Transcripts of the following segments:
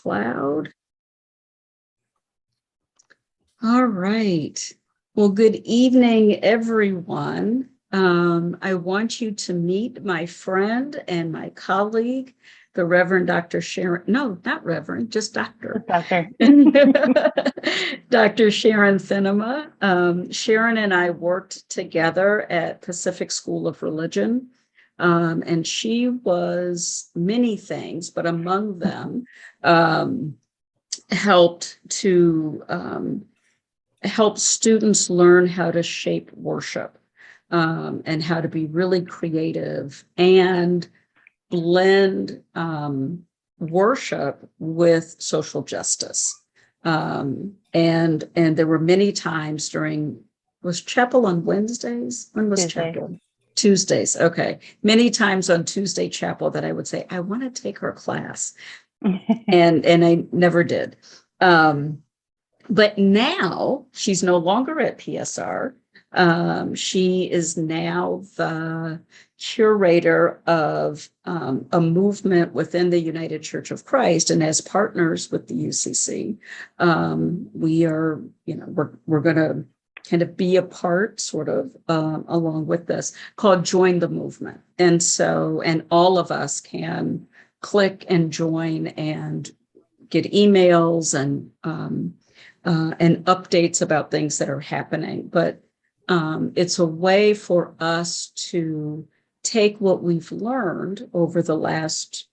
cloud. All right. Well, good evening, everyone. I want you to meet my friend and my colleague, the Reverend Dr. Sharon, no, not Reverend, just Doctor. Doctor. Dr. Sharon Fennema. Sharon and I worked together at Pacific School of Religion, and she was many things, but among them helped to help students learn how to shape worship and how to be really creative and blend worship with social justice. And there were many times was chapel on Wednesdays? When was chapel? Tuesdays. Okay. Many times on Tuesday chapel that I would say, I want to take her class. and I never did. But now she's no longer at PSR. She is now the curator of a movement within the United Church of Christ, and as partners with the UCC, we are, we're going to kind of be a part, sort of, along with this, called Join the Movement. And all of us can click and join and get emails and updates about things that are happening. But it's a way for us to take what we've learned over the last,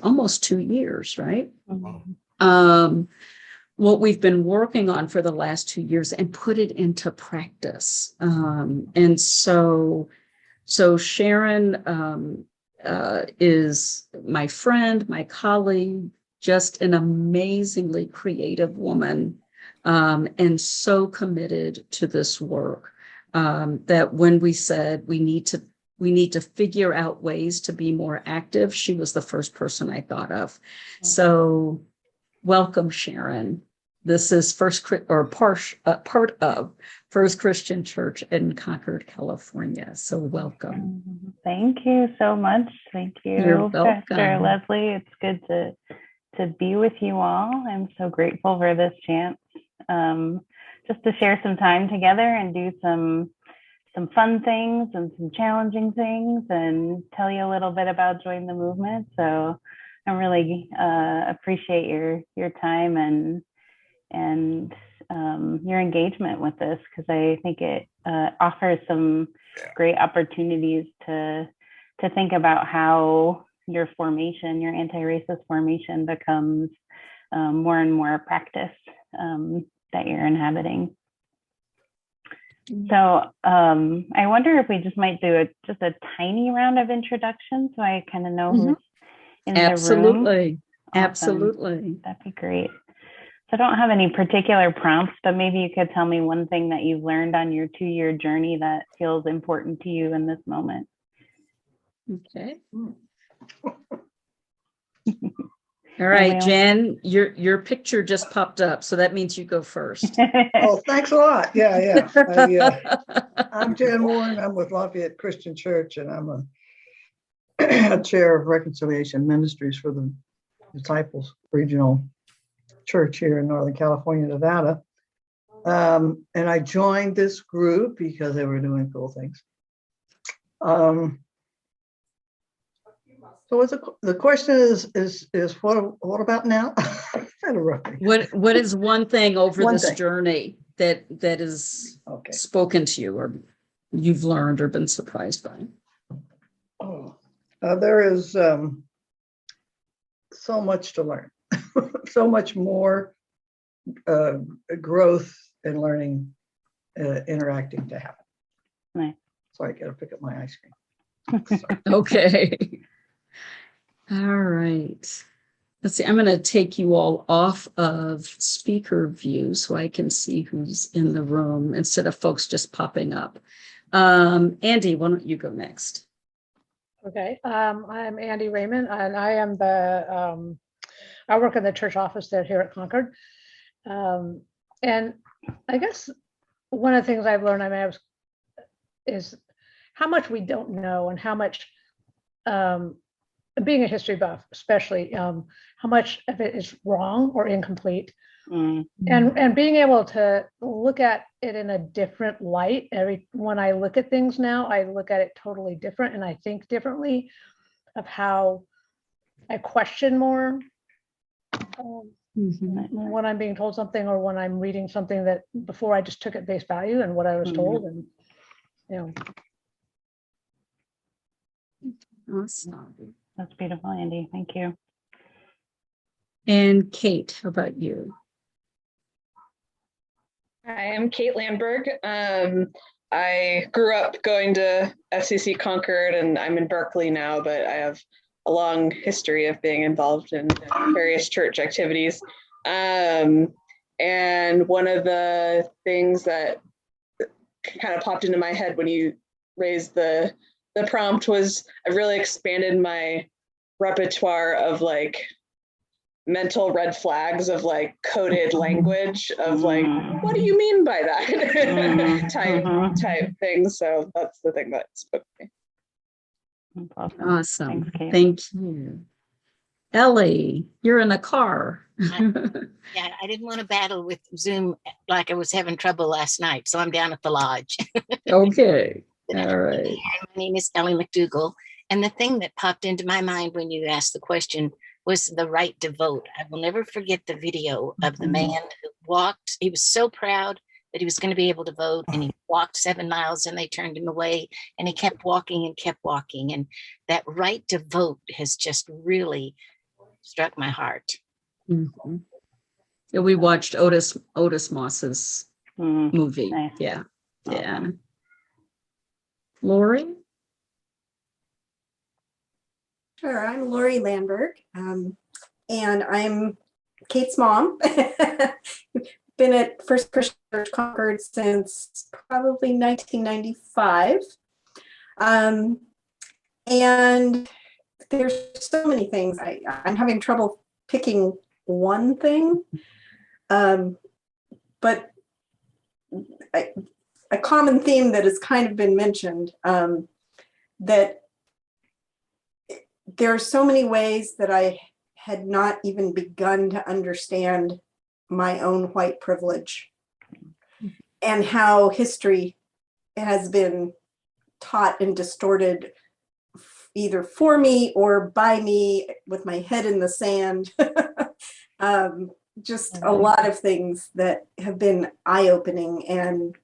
almost 2 years, right? Mm-hmm. What we've been working on for the last 2 years and put it into practice. And so Sharon is my friend, my colleague, just an amazingly creative woman, and so committed to this work that when we said we need to figure out ways to be more active, she was the first person I thought of. Mm-hmm. So welcome, Sharon. This is part of First Christian Church in Concord, California. So welcome. Thank you so much. Thank you, Pastor Leslie. It's good to be with you all. I'm so grateful for this chance just to share some time together and do some fun things and some challenging things and tell you a little bit about Join the Movement. So I really appreciate your time and your engagement with this, because I think it offers some great opportunities to think about how your anti-racist formation becomes more and more practice that you're inhabiting. So I wonder if we just might do just a tiny round of introductions so I kind of know who's in the room. Absolutely. Awesome. Absolutely. That'd be great. So I don't have any particular prompts, but maybe you could tell me one thing that you've learned on your 2-year journey that feels important to you in this moment. Okay. All right, Jen, your picture just popped up, so that means you go first. Oh, thanks a lot. Yeah. I'm Jen Warren. I'm with Lafayette Christian Church, and I'm a chair of Reconciliation Ministries for the Disciples Regional Church here in Northern California, Nevada. And I joined this group because they were doing cool things. So the question is what about now? What is one thing over this journey that is spoken to you, or you've learned or been surprised by? There is so much to learn, so much more growth and learning, interacting to happen. Nice. Sorry, I got to pick up my ice cream. Okay. All right. Let's see. I'm going to take you all off of speaker view so I can see who's in the room instead of folks just popping up. Andy, why don't you go next? Okay. I'm Andy Raymond, and I am I work in the church office here at Concord. And I guess one of the things I've learned, is how much we don't know and how much being a history buff, especially, how much of it is wrong or incomplete. And being able to look at it in a different light. When I look at things now, I look at it totally different, and I think differently of how I question more when I'm being told something, or when I'm reading something that before I just took at face value and what I was told. And Awesome. That's beautiful, Andy. Thank you. And Kate, how about you? Hi, I'm Kate Landberg. I grew up going to FCC Concord, and I'm in Berkeley now, but I have a long history of being involved in various church activities. And one of the things that kind of popped into my head when you raised the prompt was I really expanded my repertoire of like mental red flags of like coded language of like, what do you mean by that type things. So that's the thing that spoke to me. Awesome. Thanks, Kate. Thank you. Ellie, you're in a car. Yeah, I didn't want to battle with Zoom like I was having trouble last night, so I'm down at the lodge. Okay. All right. My name is Ellie Mcdougall, and the thing that popped into my mind when you asked the question was the right to vote. I will never forget the video of the man who walked. He was so proud that he was going to be able to vote, and he walked 7 miles and they turned him away, and he kept walking and kept walking. And that right to vote has just really struck my heart. Yeah, we watched Otis Moss's movie. Nice. Yeah. Yeah. Lori? Sure, I'm Lori Landberg, and I'm Kate's mom. Been at First Christian Church Concord since probably 1995. And there's so many things. I'm having trouble picking one thing, but a common theme that has kind of been mentioned, that there are so many ways that I had not even begun to understand my own white privilege and how history has been taught and distorted either for me or by me with my head in the sand. Just a lot of things that have been eye-opening. And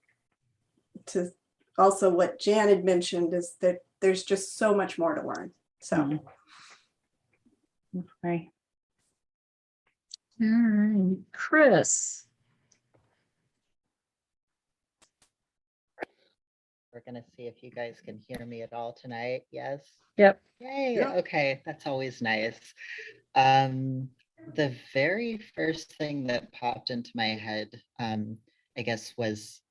to also what Jan had mentioned is that there's just so much more to learn. So. Right. All right. Chris. We're going to see if you guys can hear me at all tonight. Yes? Yep. Yay. Yeah. Okay. That's always nice. The very first thing that popped into my head, I guess, was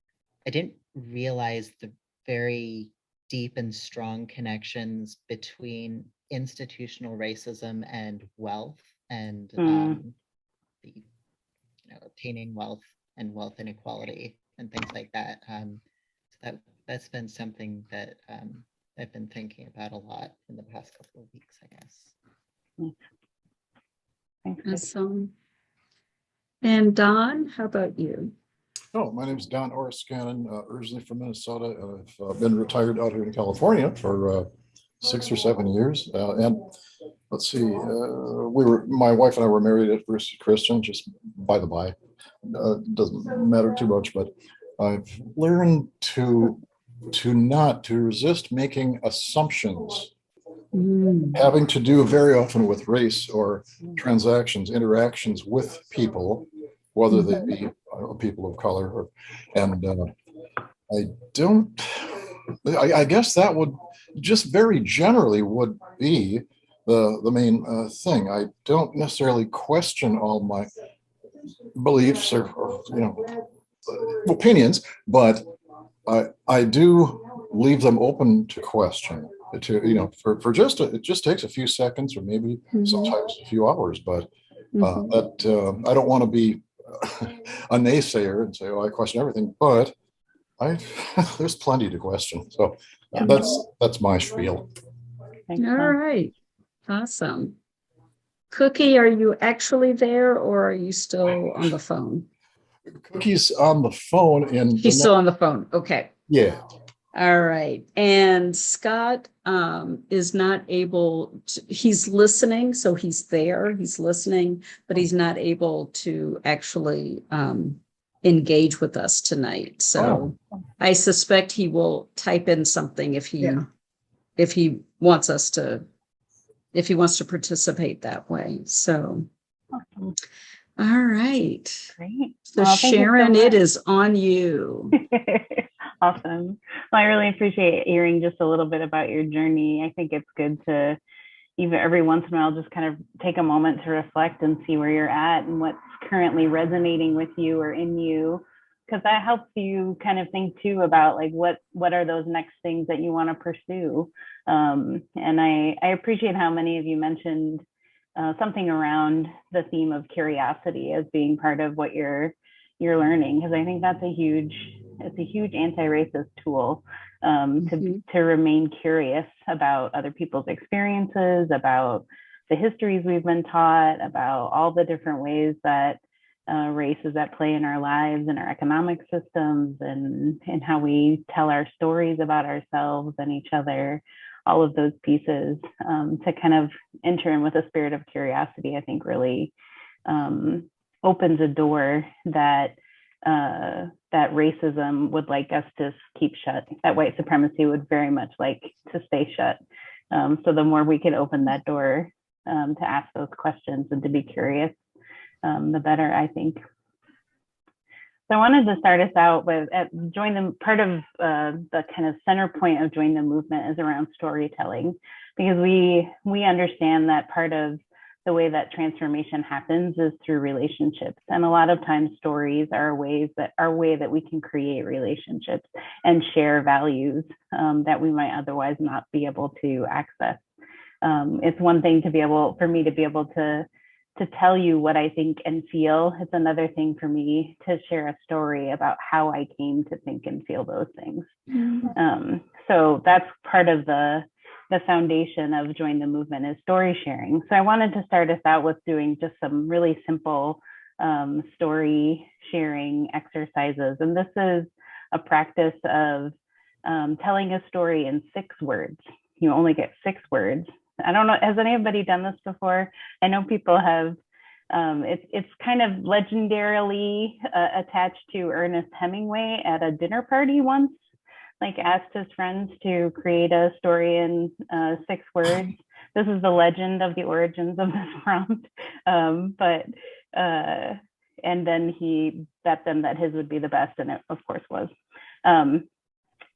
I didn't realize the very deep and strong connections between institutional racism and wealth and the obtaining wealth and wealth inequality and things like that. So that's been something that I've been thinking about a lot in the past couple of weeks, I guess. Thanks. Awesome. And Don, how about you? Oh, my name is Don Orris Cannon, originally from Minnesota. I've been retired out here in California for 6 or 7 years. And let's see, my wife and I were married at First Christian, just by the by. Doesn't matter too much, but I've learned to resist making assumptions, having to do very often with race or interactions with people, whether they be people of color, I guess that would just very generally would be the main thing. I don't necessarily question all my beliefs or opinions, but I do leave them open to question. It just takes a few seconds or maybe sometimes a few hours, but I don't want to be a naysayer and say, "Oh, I question everything," but there's plenty to question. So that's my spiel. Thanks, All right. Awesome. Cookie, are you actually there or are you still on the phone? Cookie's on the phone and She's still on the phone. Okay. yeah. All right. And Scott is not able to, he's listening, so he's there, he's listening, but he's not able to actually engage with us tonight. So I suspect he will type in something if he wants us to, if he wants to participate that way. So Awesome. all right. Great. So Well, thank you so Sharon, much. it is on you. Awesome. Well, I really appreciate hearing just a little bit about your journey. I think it's good to even every once in a while just kind of take a moment to reflect and see where you're at and what's currently resonating with you or in you, because that helps you kind of think too about like what are those next things that you want to pursue. And I appreciate how many of you mentioned something around the theme of curiosity as being part of what you're learning, because I think that's a huge anti-racist tool to remain curious about other people's experiences, about the histories we've been taught, about all the different ways that race is at play in our lives and our economic systems, and how we tell our stories about ourselves and each other. All of those pieces to kind of enter in with a spirit of curiosity, I think really opens a door that that racism would like us to keep shut, that white supremacy would very much like to stay shut. So the more we can open that door to ask those questions and to be curious, the better, I think. So I wanted to start us out with part of the kind of center point of Join the Movement is around storytelling, because we understand that part of the way that transformation happens is through relationships. And a lot of times stories are way that we can create relationships and share values that we might otherwise not be able to access. It's one thing for me to be able to tell you what I think and feel. It's another thing for me to share a story about how I came to think and feel those things. So that's part of the foundation of Join the Movement is story sharing. So I wanted to start us out with doing just some really simple story sharing exercises. And this is a practice of telling a story in 6 words. You only get 6 words. I don't know, has anybody done this before? I know people have, it's kind of legendarily attached to Ernest Hemingway at a dinner party once, like asked his friends to create a story in 6 words. This is the legend of the origins of this prompt. And then he bet them that his would be the best, and it of course was.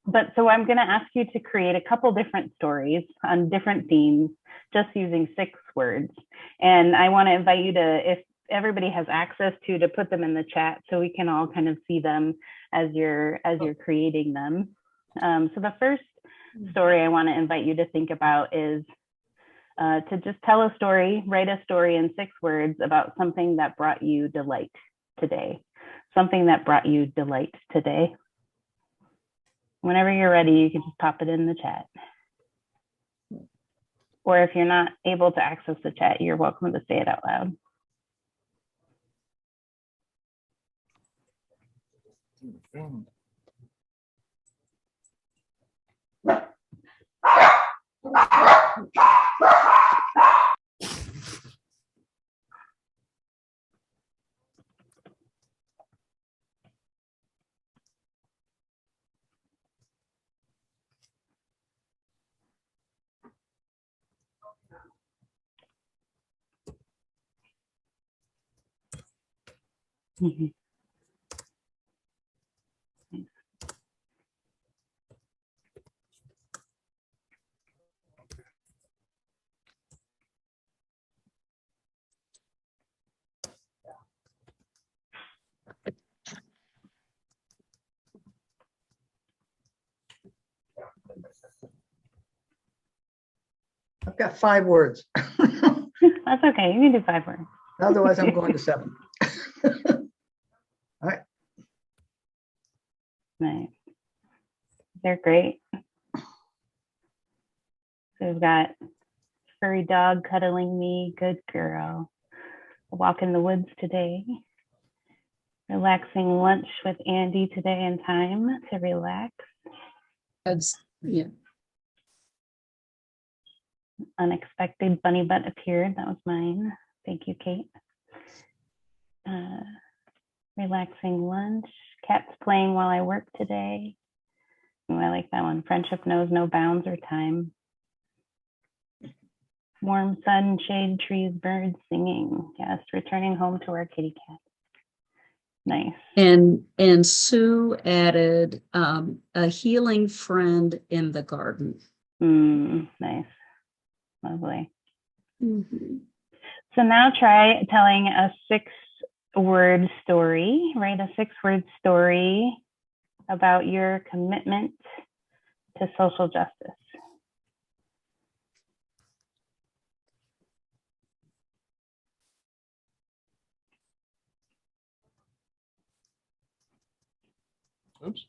But so I'm going to ask you to create a couple different stories on different themes, just using 6 words. And I want to invite you to, if everybody has access to put them in the chat so we can all kind of see them as you're creating them. So the first story I want to invite you to think about is to just tell a story, write a story in 6 words about something that brought you delight today. Something that brought you delight today. Whenever you're ready, you can just pop it in the chat. Or if you're not able to access the chat, you're welcome to say it out loud. Mm-hmm. I've got 5 words. That's okay. You can do 5 words. Otherwise, I'm going to 7. All right. Nice. They're great. So we've got furry dog cuddling me. Good girl. A walk in the woods today. Relaxing lunch with Andy today and time to relax. Yeah. Unexpected bunny butt appeared. That was mine. Thank you, Kate. Relaxing lunch. Cats playing while I work today. Ooh, I like that one. Friendship knows no bounds or time. Warm sun, shade, trees, birds singing. Yes, returning home to our kitty cat. Nice. And Sue added a healing friend in the garden. Nice. Lovely. Mm-hmm. So now try telling a 6-word story. Write a 6-word story about your commitment to social justice. Oops.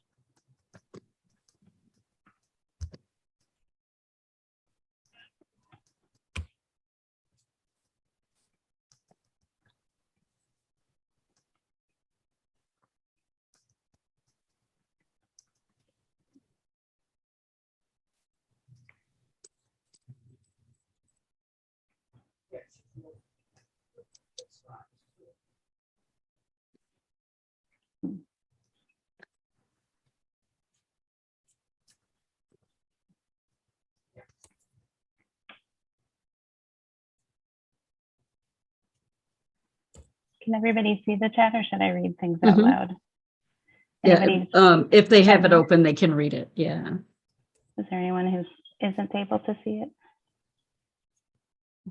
Can everybody see the chat, or should I read things out loud? Yeah, if they have it open, they can read it. Yeah. Is there anyone who isn't able to see it?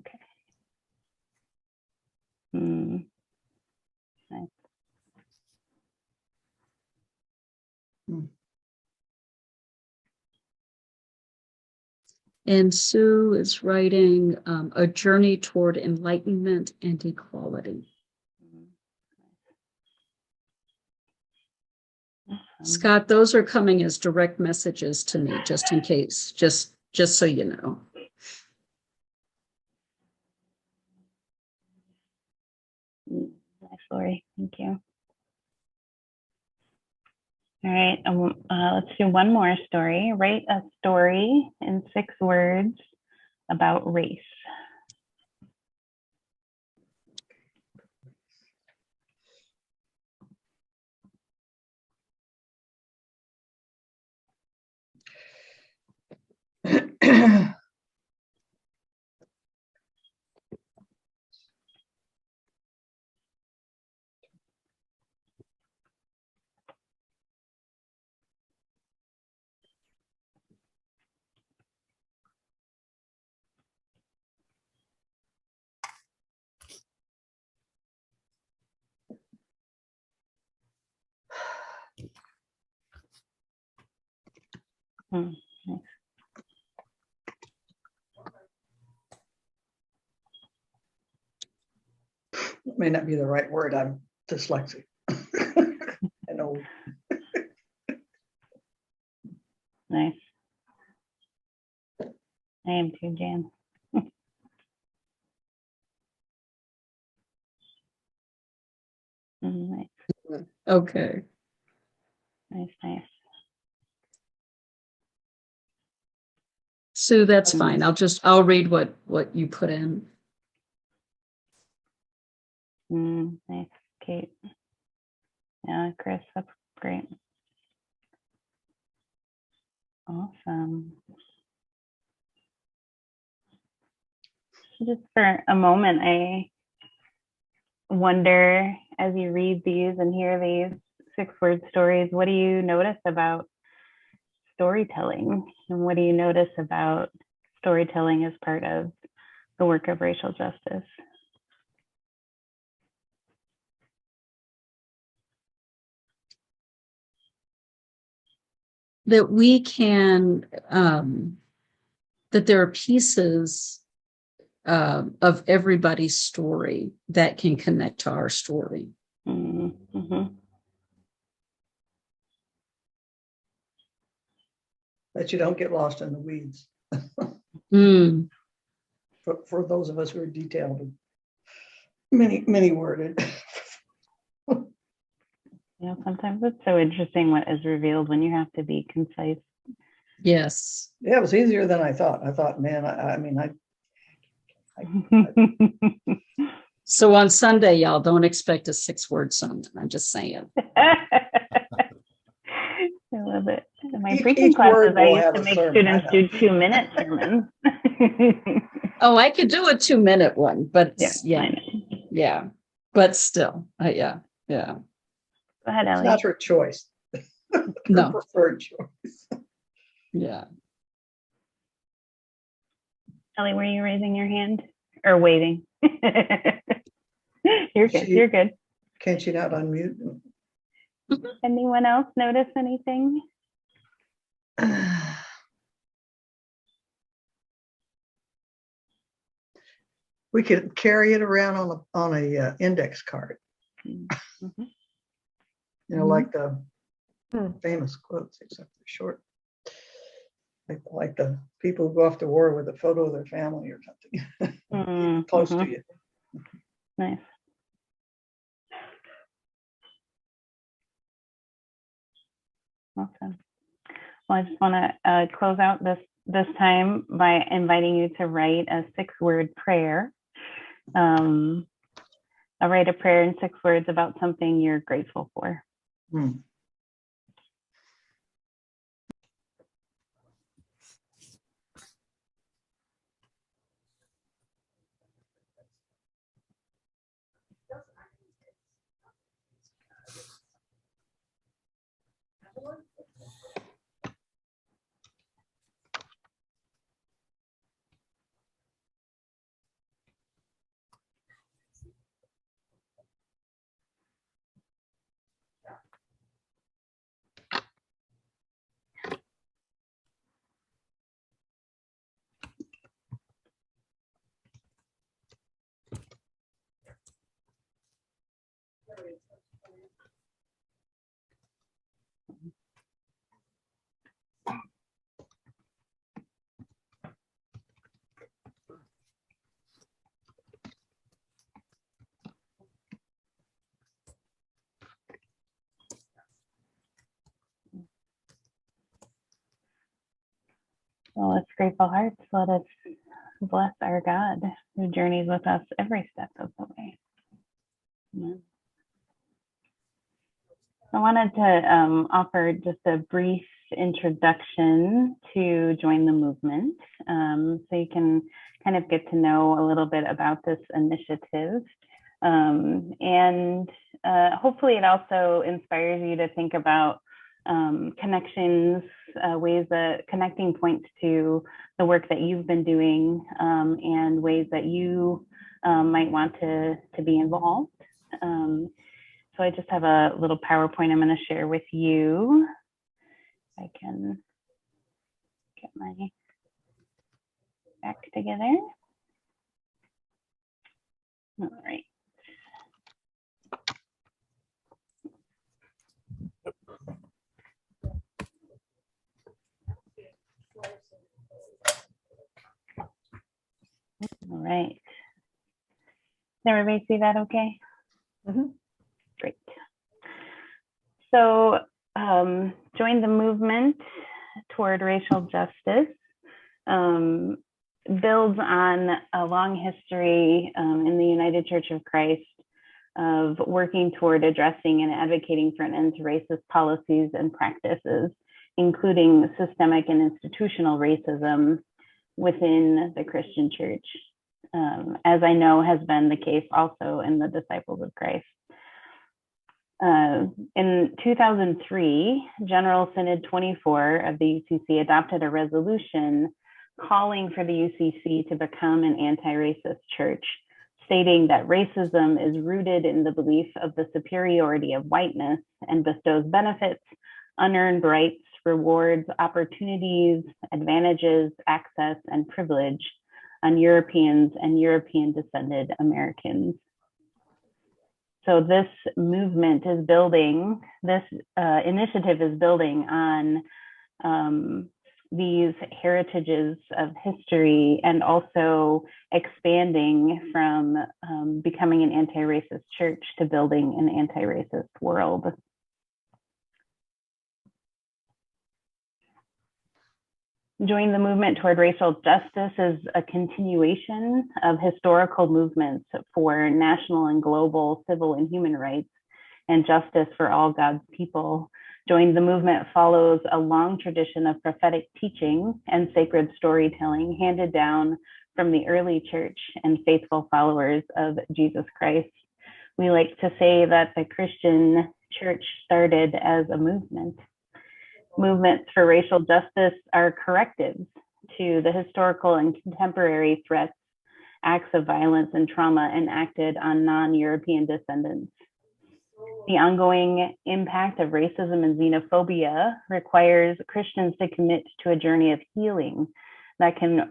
Okay. Nice. And Sue is writing a journey toward enlightenment and equality. Scott, those are coming as direct messages to me, just in case, just so you know. Nice, Lori. Thank you. All right, let's do one more story. Write a story in 6 words about race. Nice. It may not be the right word. I'm dyslexic. I know. Nice. I am too, Jan. Nice. Okay. Nice. Sue, that's fine. I'll read what you put in. Nice, Kate. Yeah, Chris, that's great. Awesome. Just for a moment, I wonder, as you read these and hear these 6-word stories, what do you notice about storytelling? And what do you notice about storytelling as part of the work of racial justice? That we can, that there are pieces of everybody's story that can connect to our story. Mm-hmm. That you don't get lost in the weeds. for those of us who are detailed and many worded. Sometimes it's so interesting what is revealed when you have to be concise. Yes. Yeah, it was easier than I thought. I thought, man, So on Sunday, y'all don't expect a 6-word sermon. I'm just saying. I love it. In my Each preaching classes, word I will used have to a make sermon, students I do know. 2-minute sermons. Oh, I could do a 2-minute one, but I know. yeah, but still, yeah. Go ahead, It's Ellie. not her choice. No. Her preferred choice. Yeah. Ellie, were you raising your hand or waving? You're good. She- You're good. Can she not unmute? Anyone else notice anything? We could carry it around on a index card, Mhm. like the Hmm. famous quotes, except they're short. Like the people who go off to war with a photo of their family or something close to you. Nice. Awesome. Well, I just want to close out this time by inviting you to write a 6-word prayer. I'll write a prayer in 6 words about something you're grateful for. Well, with grateful hearts, let us bless our God who journeys with us every step of the way. Amen. I wanted to offer just a brief introduction to Join the Movement, so you can kind of get to know a little bit about this initiative. And hopefully it also inspires you to think about connections, ways that connecting points to the work that you've been doing, and ways that you might want to be involved. So I just have a little PowerPoint I'm going to share with you. I can get my back together. All right. All right. Can everybody see that okay? Mm-hmm. Great. So Join the Movement Toward Racial Justice builds on a long history in the United Church of Christ of working toward addressing and advocating for an end to racist policies and practices, including systemic and institutional racism within the Christian church, as I know has been the case also in the Disciples of Christ. In 2003, General Synod 24 of the UCC adopted a resolution calling for the UCC to become an anti-racist church, stating that racism is rooted in the belief of the superiority of whiteness and bestows benefits, unearned rights, rewards, opportunities, advantages, access, and privilege on Europeans and European-descended Americans. So this movement is building, this initiative is building on these heritages of history and also expanding from becoming an anti-racist church to building an anti-racist world. Join the movement toward racial justice is a continuation of historical movements for national and global civil and human rights and justice for all God's people. Join the movement follows a long tradition of prophetic teaching and sacred storytelling handed down from the early church and faithful followers of Jesus Christ. We like to say that the Christian church started as a movement. Movements for racial justice are correctives to the historical and contemporary threats, acts of violence and trauma enacted on non-European descendants. The ongoing impact of racism and xenophobia requires Christians to commit to a journey of healing that can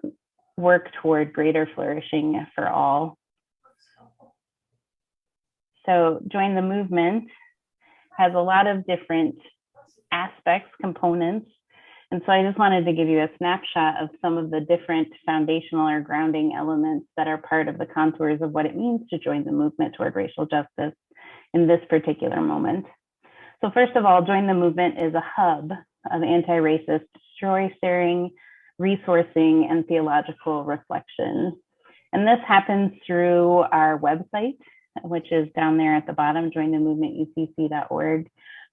work toward greater flourishing for all. So Join the Movement has a lot of different aspects, components. And so I just wanted to give you a snapshot of some of the different foundational or grounding elements that are part of the contours of what it means to join the movement toward racial justice in this particular moment. So first of all, Join the Movement is a hub of anti-racist story sharing, resourcing, and theological reflection. And this happens through our website, which is down there at the bottom, jointhemovementucc.org,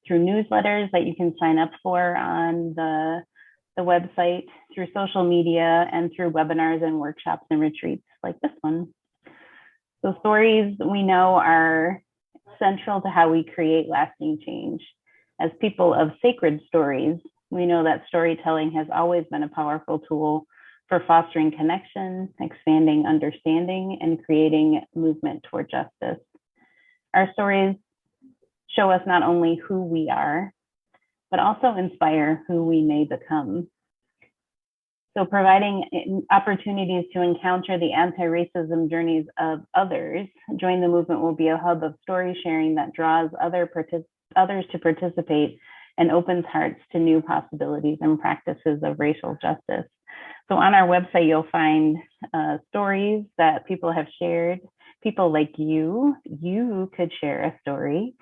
through newsletters that you can sign up for on the website, through social media, and through webinars and workshops and retreats like this one. So stories we know are central to how we create lasting change. As people of sacred stories, we know that storytelling has always been a powerful tool for fostering connection, expanding understanding, and creating movement toward justice. Our stories show us not only who we are, but also inspire who we may become. So providing opportunities to encounter the anti-racism journeys of others, Join the Movement will be a hub of story sharing that draws others to participate and opens hearts to new possibilities and practices of racial justice. So on our website, you'll find stories that people have shared. People like you could share a story.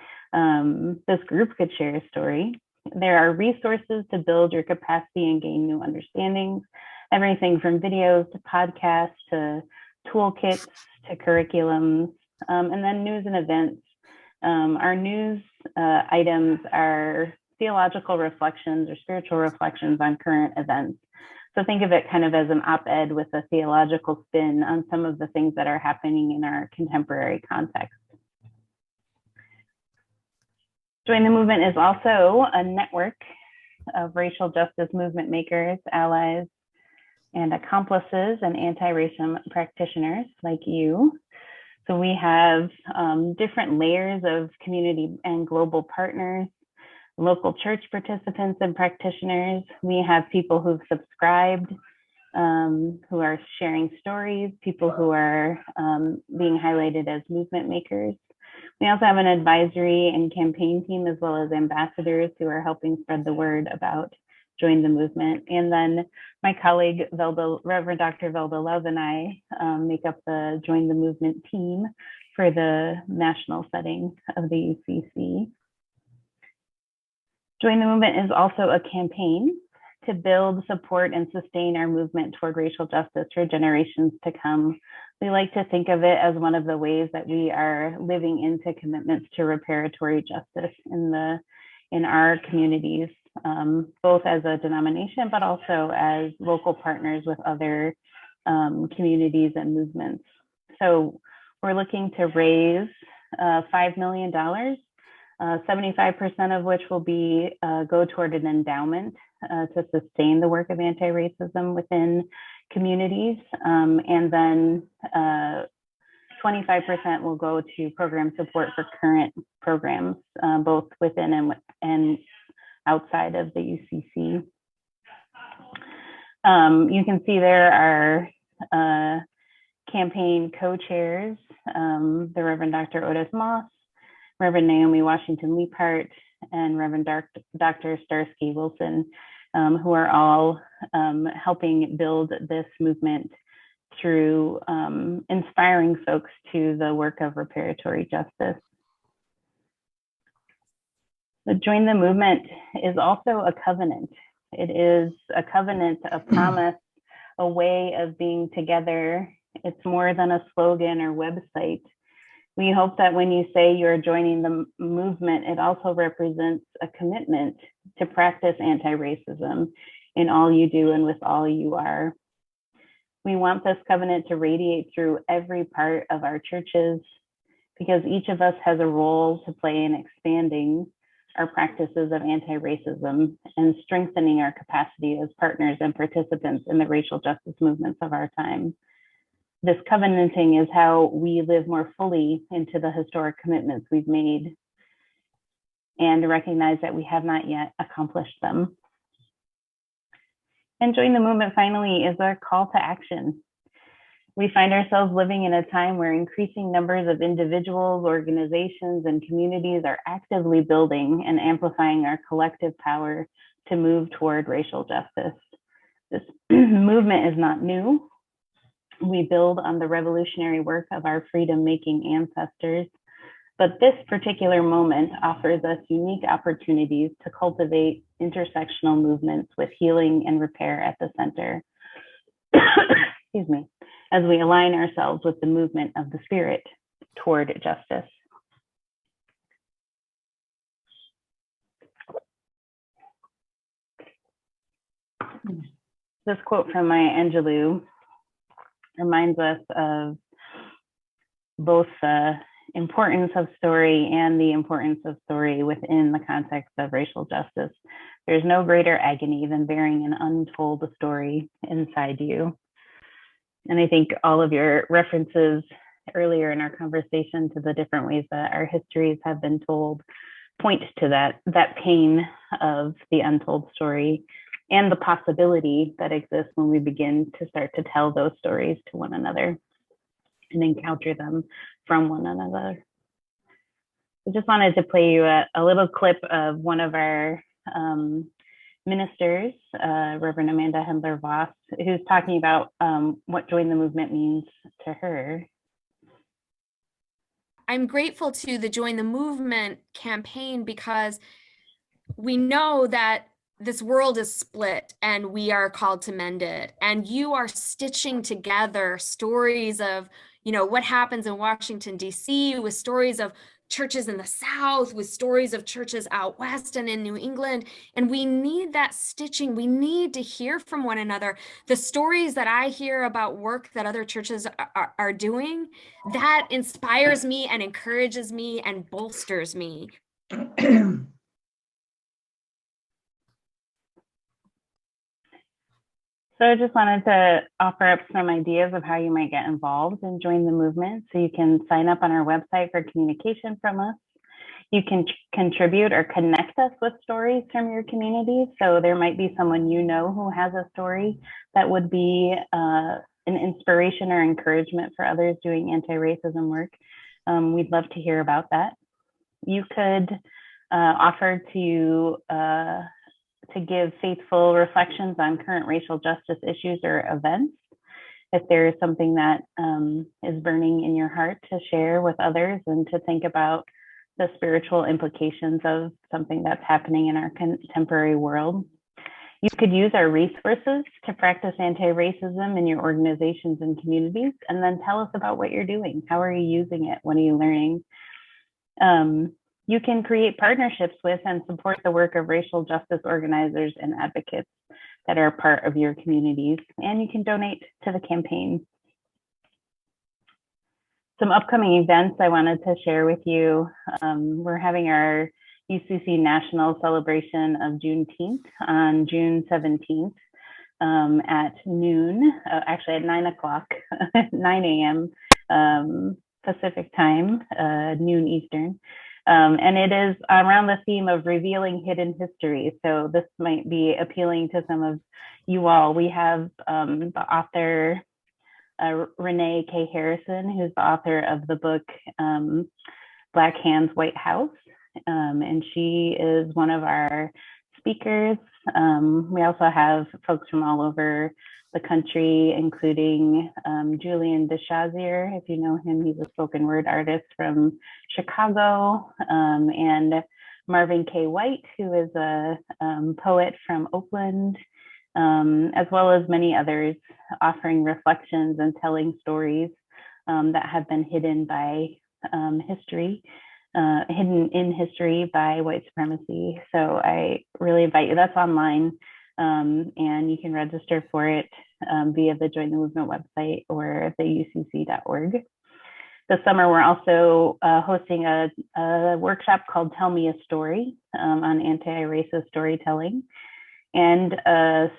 This group could share a story. There are resources to build your capacity and gain new understandings, everything from videos to podcasts to toolkits to curriculums, and then news and events. Our news items are theological reflections or spiritual reflections on current events. So think of it kind of as an op-ed with a theological spin on some of the things that are happening in our contemporary context. Join the Movement is also a network of racial justice movement makers, allies, and accomplices and anti-racism practitioners like you. So we have different layers of community and global partners, local church participants and practitioners. We have people who've subscribed, who are sharing stories, people who are being highlighted as movement makers. We also have an advisory and campaign team, as well as ambassadors who are helping spread the word about Join the Movement. And then my colleague, Reverend Dr. Velda Love, and I make up the Join the Movement team for the national setting of the UCC. Join the Movement is also a campaign to build, support, and sustain our movement toward racial justice for generations to come. We like to think of it as one of the ways that we are living into commitments to reparatory justice in our communities, both as a denomination, but also as local partners with other communities and movements. So we're looking to raise $5 million, 75% of which will be go toward an endowment to sustain the work of anti-racism within communities. And then 25% will go to program support for current programs, both within and outside of the UCC. You can see there are campaign co-chairs, the Reverend Dr. Otis Moss, Reverend Naomi Washington Leaphart, and Reverend Dr. Starsky Wilson. who are all helping build this movement through inspiring folks to the work of reparatory justice. The Join the Movement is also a covenant. It is a covenant, a promise, a way of being together. It's more than a slogan or website. We hope that when you say you're joining the movement, it also represents a commitment to practice anti-racism in all you do and with all you are. We want this covenant to radiate through every part of our churches, because each of us has a role to play in expanding our practices of anti-racism and strengthening our capacity as partners and participants in the racial justice movements of our time. This covenanting is how we live more fully into the historic commitments we've made and recognize that we have not yet accomplished them. And Join the Movement, finally, is our call to action. We find ourselves living in a time where increasing numbers of individuals, organizations, and communities are actively building and amplifying our collective power to move toward racial justice. This movement is not new. We build on the revolutionary work of our freedom-making ancestors, but this particular moment offers us unique opportunities to cultivate intersectional movements with healing and repair at the center. Excuse me. As we align ourselves with the movement of the Spirit toward justice. This quote from Maya Angelou reminds us of both the importance of story and the importance of story within the context of racial justice. There's no greater agony than bearing an untold story inside you. And I think all of your references earlier in our conversation to the different ways that our histories have been told point to that pain of the untold story and the possibility that exists when we begin to start to tell those stories to one another and encounter them from one another. I just wanted to play you a little clip of one of our ministers, Reverend Amanda Hendler-Voss, who's talking about what Join the Movement means to her. I'm grateful to the Join the Movement campaign because we know that this world is split and we are called to mend it. And you are stitching together stories of, what happens in Washington, D.C., with stories of churches in the South, with stories of churches out West and in New England. And we need that stitching. We need to hear from one another. The stories that I hear about work that other churches are doing, that inspires me and encourages me and bolsters me. So I just wanted to offer up some ideas of how you might get involved and join the movement. So you can sign up on our website for communication from us. You can contribute or connect us with stories from your community. So there might be someone who has a story that would be an inspiration or encouragement for others doing anti-racism work. We'd love to hear about that. You could offer to give faithful reflections on current racial justice issues or events. If there is something that is burning in your heart to share with others and to think about the spiritual implications of something that's happening in our contemporary world. You could use our resources to practice anti-racism in your organizations and communities, and then tell us about what you're doing. How are you using it? What are you learning? You can create partnerships with and support the work of racial justice organizers and advocates that are part of your communities, and you can donate to the campaign. Some upcoming events I wanted to share with you. We're having our UCC National Celebration of Juneteenth on June 17th at noon, actually at 9 o'clock, 9 a.m. Pacific time, noon Eastern. And it is around the theme of revealing hidden history. So this might be appealing to some of you all. We have the author, Renee K. Harrison, who's the author of the book, Black Hands, White House. And she is one of our speakers We also have folks from all over the country, including Julian DeShazier, if you know him, he's a spoken word artist from Chicago, and Marvin K. White, who is a poet from Oakland, as well as many others offering reflections and telling stories that have been hidden by history, hidden in history by white supremacy. So I really invite you, that's online, and you can register for it via the Join the Movement website or the ucc.org. This summer, we're also hosting a workshop called Tell Me a Story on anti-racist storytelling, and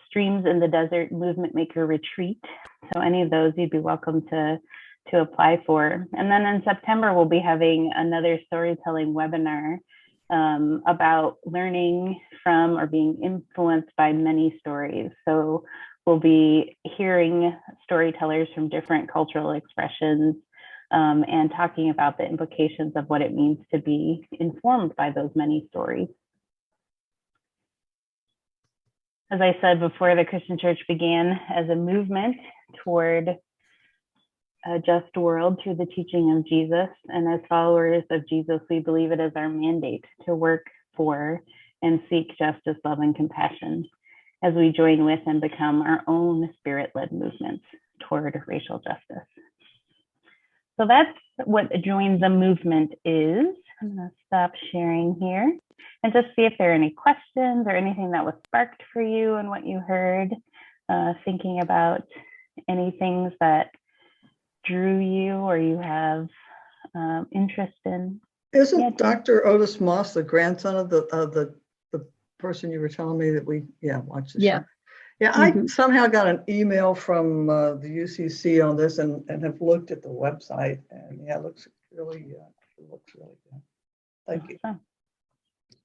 Streams in the Desert Movement Maker Retreat. So any of those you'd be welcome to apply for. And then in September, we'll be having another storytelling webinar about learning from or being influenced by many stories. So we'll be hearing storytellers from different cultural expressions and talking about the implications of what it means to be informed by those many stories. As I said before, the Christian Church began as a movement toward a just world through the teaching of Jesus. And as followers of Jesus, we believe it is our mandate to work for and seek justice, love, and compassion as we join with and become our own spirit-led movements toward racial justice. So that's what Join the Movement is. I'm going to stop sharing here and just see if there are any questions or anything that was sparked for you and what you heard, thinking about any things that drew you or you have interest in. Isn't Dr. Otis Moss the grandson of the person you were telling me that we watched the show? Yeah, I somehow got an email from the UCC on this and have looked at the website, and it looks really good. Thank you.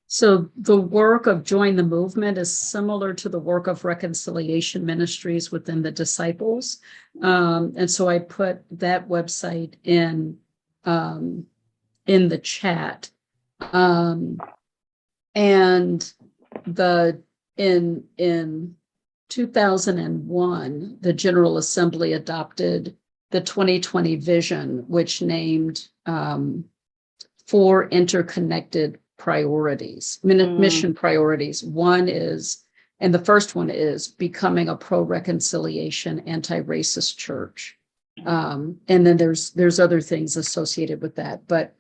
So the work of Join the Movement is similar to the work of Reconciliation Ministries within the Disciples. And so I put that website in the chat. And in 2001, the General Assembly adopted the 2020 vision, which named 4 interconnected priorities, mission priorities. One is, and the first one is becoming a pro-reconciliation, anti-racist church. And then there's other things associated with that, but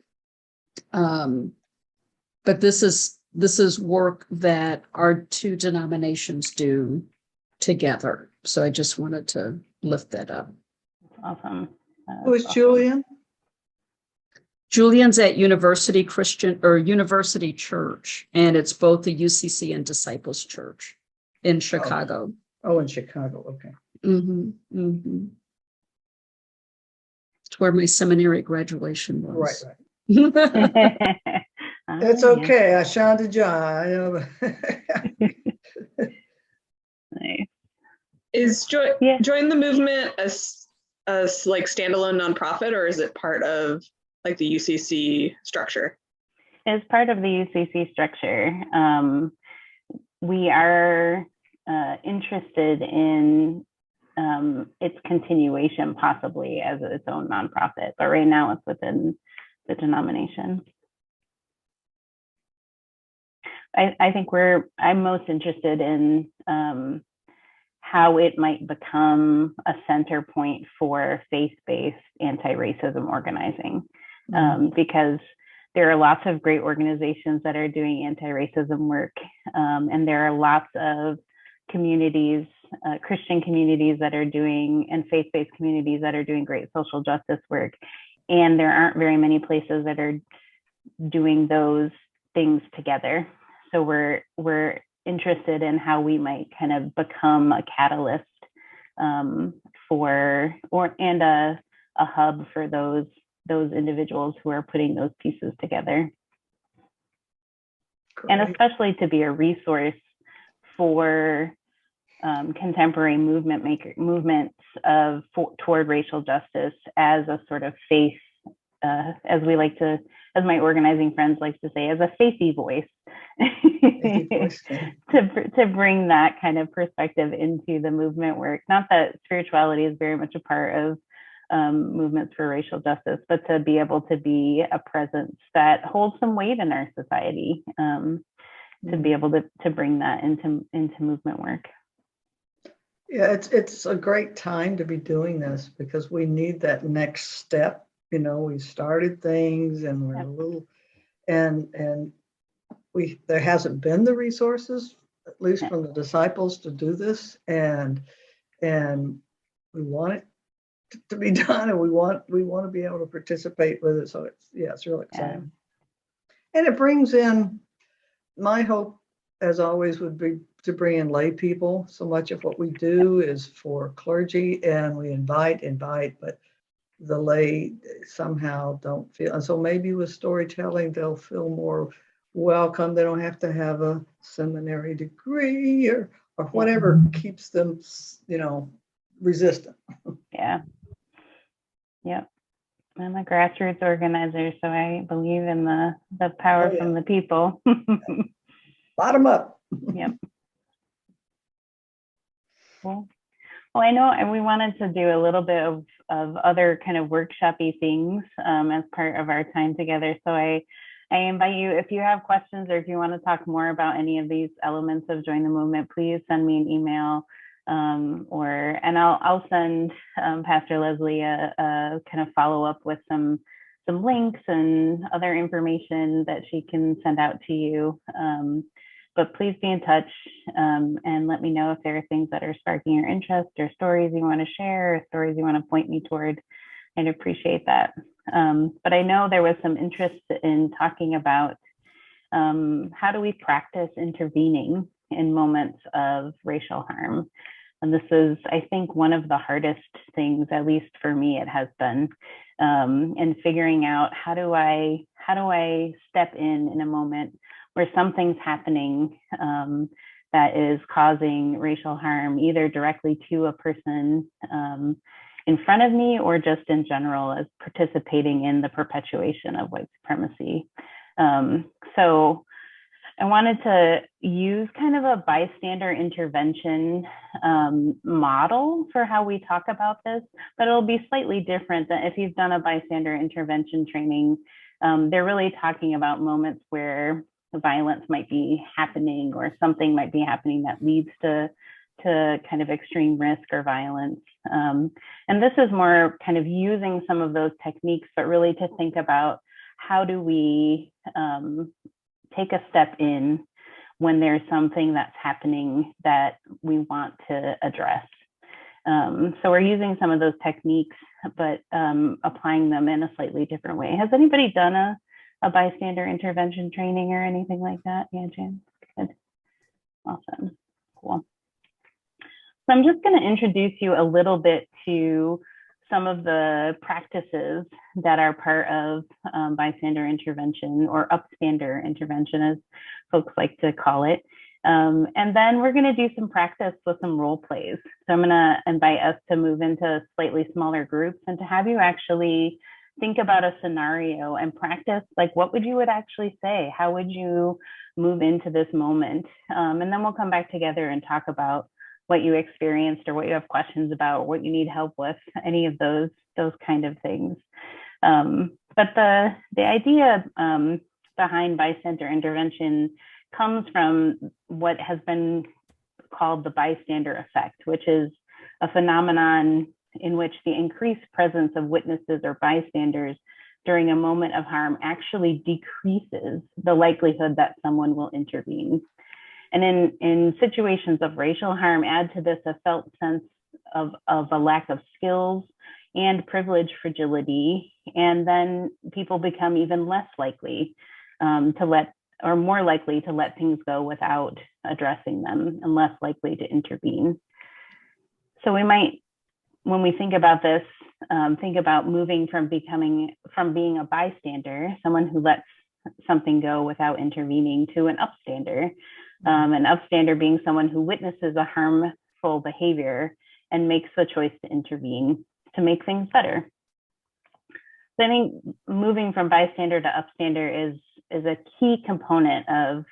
this is work that our 2 denominations do together. So I just wanted to lift that up. Awesome. Who is Julian? Julian's at University Christian or University Church, and it's both the UCC and Disciples Church in Chicago. Oh, in Chicago. Okay. It's where my seminary graduation was. Right. It's okay. I shined a jar. Nice. Is Join the Movement as like standalone nonprofit, or is it part of like the UCC structure? As part of the UCC structure, we are interested in its continuation possibly as its own nonprofit, but right now it's within the denomination. I think I'm most interested in how it might become a center point for faith-based anti-racism organizing, because there are lots of great organizations that are doing anti-racism work, and there are lots of communities, Christian communities that are doing, and faith-based communities that are doing great social justice work. And there aren't very many places that are doing those things together. So we're interested in how we might kind of become a catalyst and a hub for those individuals who are putting those pieces together. Great. And especially to be a resource for contemporary movements toward racial justice as a sort of faith, as we like to as my organizing friends like to say, as a facey voice, to bring that kind of perspective into the movement work. Not that spirituality is very much a part of movements for racial justice, but to be able to be a presence that holds some weight in our society, to be able to bring that into movement work. Yeah, it's a great time to be doing this because we need that next step. You know, we started things and we're a little, and there hasn't been the resources, at least from the disciples, to do this, and we want it to be done, and we want to be able to participate with it. So it's really exciting, and it brings in. My hope, as always, would be to bring in lay people. So much of what we do is for clergy, and we invite, but the lay somehow don't feel. And so maybe with storytelling, they'll feel more welcome. They don't have to have a seminary degree or whatever keeps them, resistant. Yeah. Yep. I'm a grassroots organizer, so I believe in the power from the people. Bottom up. Yep. Cool. Well, I know we wanted to do a little bit of other kind of workshop-y things as part of our time together. So I invite you, if you have questions or if you want to talk more about any of these elements of Join the Movement, please send me an email. And I'll send Pastor Leslie a kind of follow up with some links and other information that she can send out to you. But please be in touch and let me know if there are things that are sparking your interest or stories you want to share or stories you want to point me toward. I'd appreciate that. But I know there was some interest in talking about how do we practice intervening in moments of racial harm. And this is, I think, one of the hardest things, at least for me, it has been, in figuring out how do I step in a moment where something's happening that is causing racial harm, either directly to a person in front of me or just in general as participating in the perpetuation of white supremacy. So I wanted to use kind of a bystander intervention model for how we talk about this, but it'll be slightly different than if you've done a bystander intervention training. They're really talking about moments where violence might be happening or something might be happening that leads to kind of extreme risk or violence. And this is more kind of using some of those techniques, but really to think about how do we take a step in when there's something that's happening that we want to address. So we're using some of those techniques, but applying them in a slightly different way. Has anybody done a bystander intervention training or anything like that? Yeah, Jan? Good. Awesome. Cool. So I'm just going to introduce you a little bit to some of the practices that are part of bystander intervention, or upstander intervention, as folks like to call it. And then we're going to do some practice with some role plays. So I'm going to invite us to move into slightly smaller groups and to have you actually think about a scenario and practice, like what would actually say? How would you move into this moment? And then we'll come back together and talk about what you experienced or what you have questions about, what you need help with, any of those kind of things. But the idea behind bystander intervention comes from what has been called the bystander effect, which is a phenomenon in which the increased presence of witnesses or bystanders during a moment of harm actually decreases the likelihood that someone will intervene. And in situations of racial harm, add to this a felt sense of a lack of skills and privilege fragility, and then people become even less likely more likely to let things go without addressing them, and less likely to intervene. So we might, when we think about this, think about moving from being a bystander, someone who lets something go without intervening, to an upstander. An upstander being someone who witnesses a harmful behavior and makes the choice to intervene to make things better. So I think moving from bystander to upstander is a key component of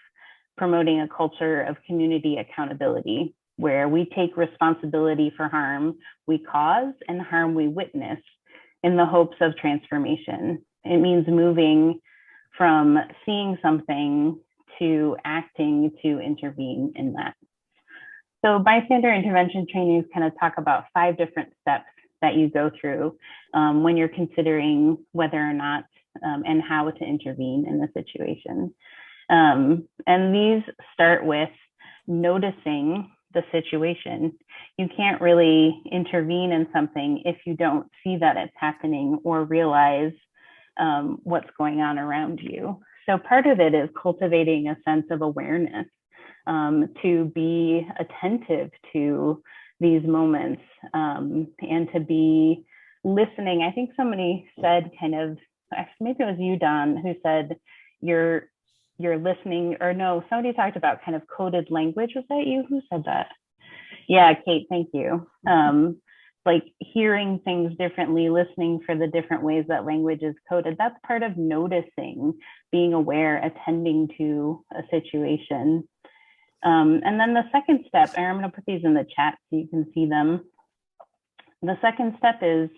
promoting a culture of community accountability, where we take responsibility for harm we cause and harm we witness in the hopes of transformation. It means moving from seeing something to acting to intervene in that. So bystander intervention trainings kind of talk about 5 different steps that you go through when you're considering whether or not and how to intervene in the situation. And these start with noticing the situation. You can't really intervene in something if you don't see that it's happening or realize what's going on around you. So part of it is cultivating a sense of awareness, to be attentive to these moments, and to be listening. I think somebody said maybe it was you, Don, who said you're listening, or no, somebody talked about kind of coded language. Was that you who said that? Yeah, Kate, thank you. Like hearing things differently, listening for the different ways that language is coded. That's part of noticing, being aware, attending to a situation. And then the second step, and I'm going to put these in the chat so you can see them. The second step is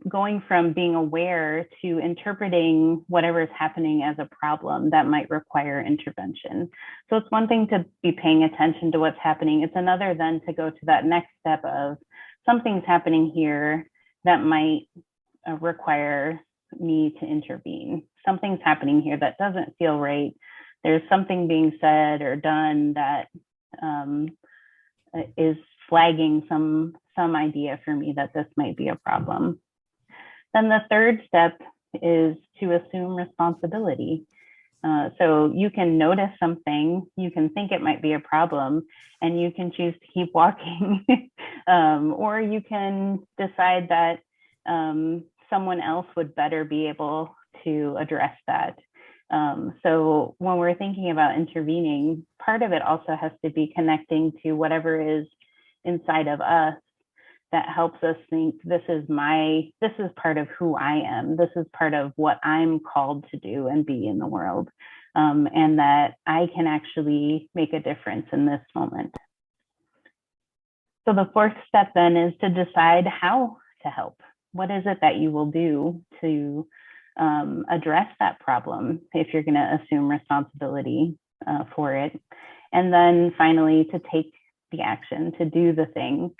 going from being aware to interpreting whatever is happening as a problem that might require intervention. So it's one thing to be paying attention to what's happening. It's another then to go to that next step of something's happening here that might require me to intervene. Something's happening here that doesn't feel right. There's something being said or done that is flagging some idea for me that this might be a problem. Then the third step is to assume responsibility. So you can notice something, you can think it might be a problem, and you can choose to keep walking, or you can decide that someone else would better be able to address that. So when we're thinking about intervening, part of it also has to be connecting to whatever is inside of us that helps us think this is part of who I am. This is part of what I'm called to do and be in the world. And that I can actually make a difference in this moment. So the fourth step then is to decide how to help. What is it that you will do to address that problem if you're going to assume responsibility for it? And then finally, to take the action, to do the thing.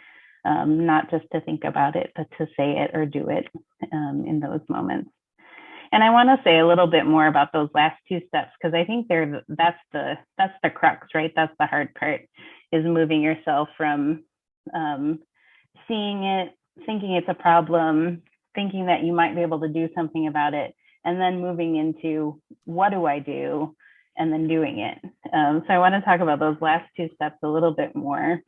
Not just to think about it, but to say it or do it in those moments. And I want to say a little bit more about those last 2 steps, because I think that's the crux, right? That's the hard part, is moving yourself from seeing it, thinking it's a problem, thinking that you might be able to do something about it, and then moving into what do I do, and then doing it. So I want to talk about those last 2 steps a little bit more.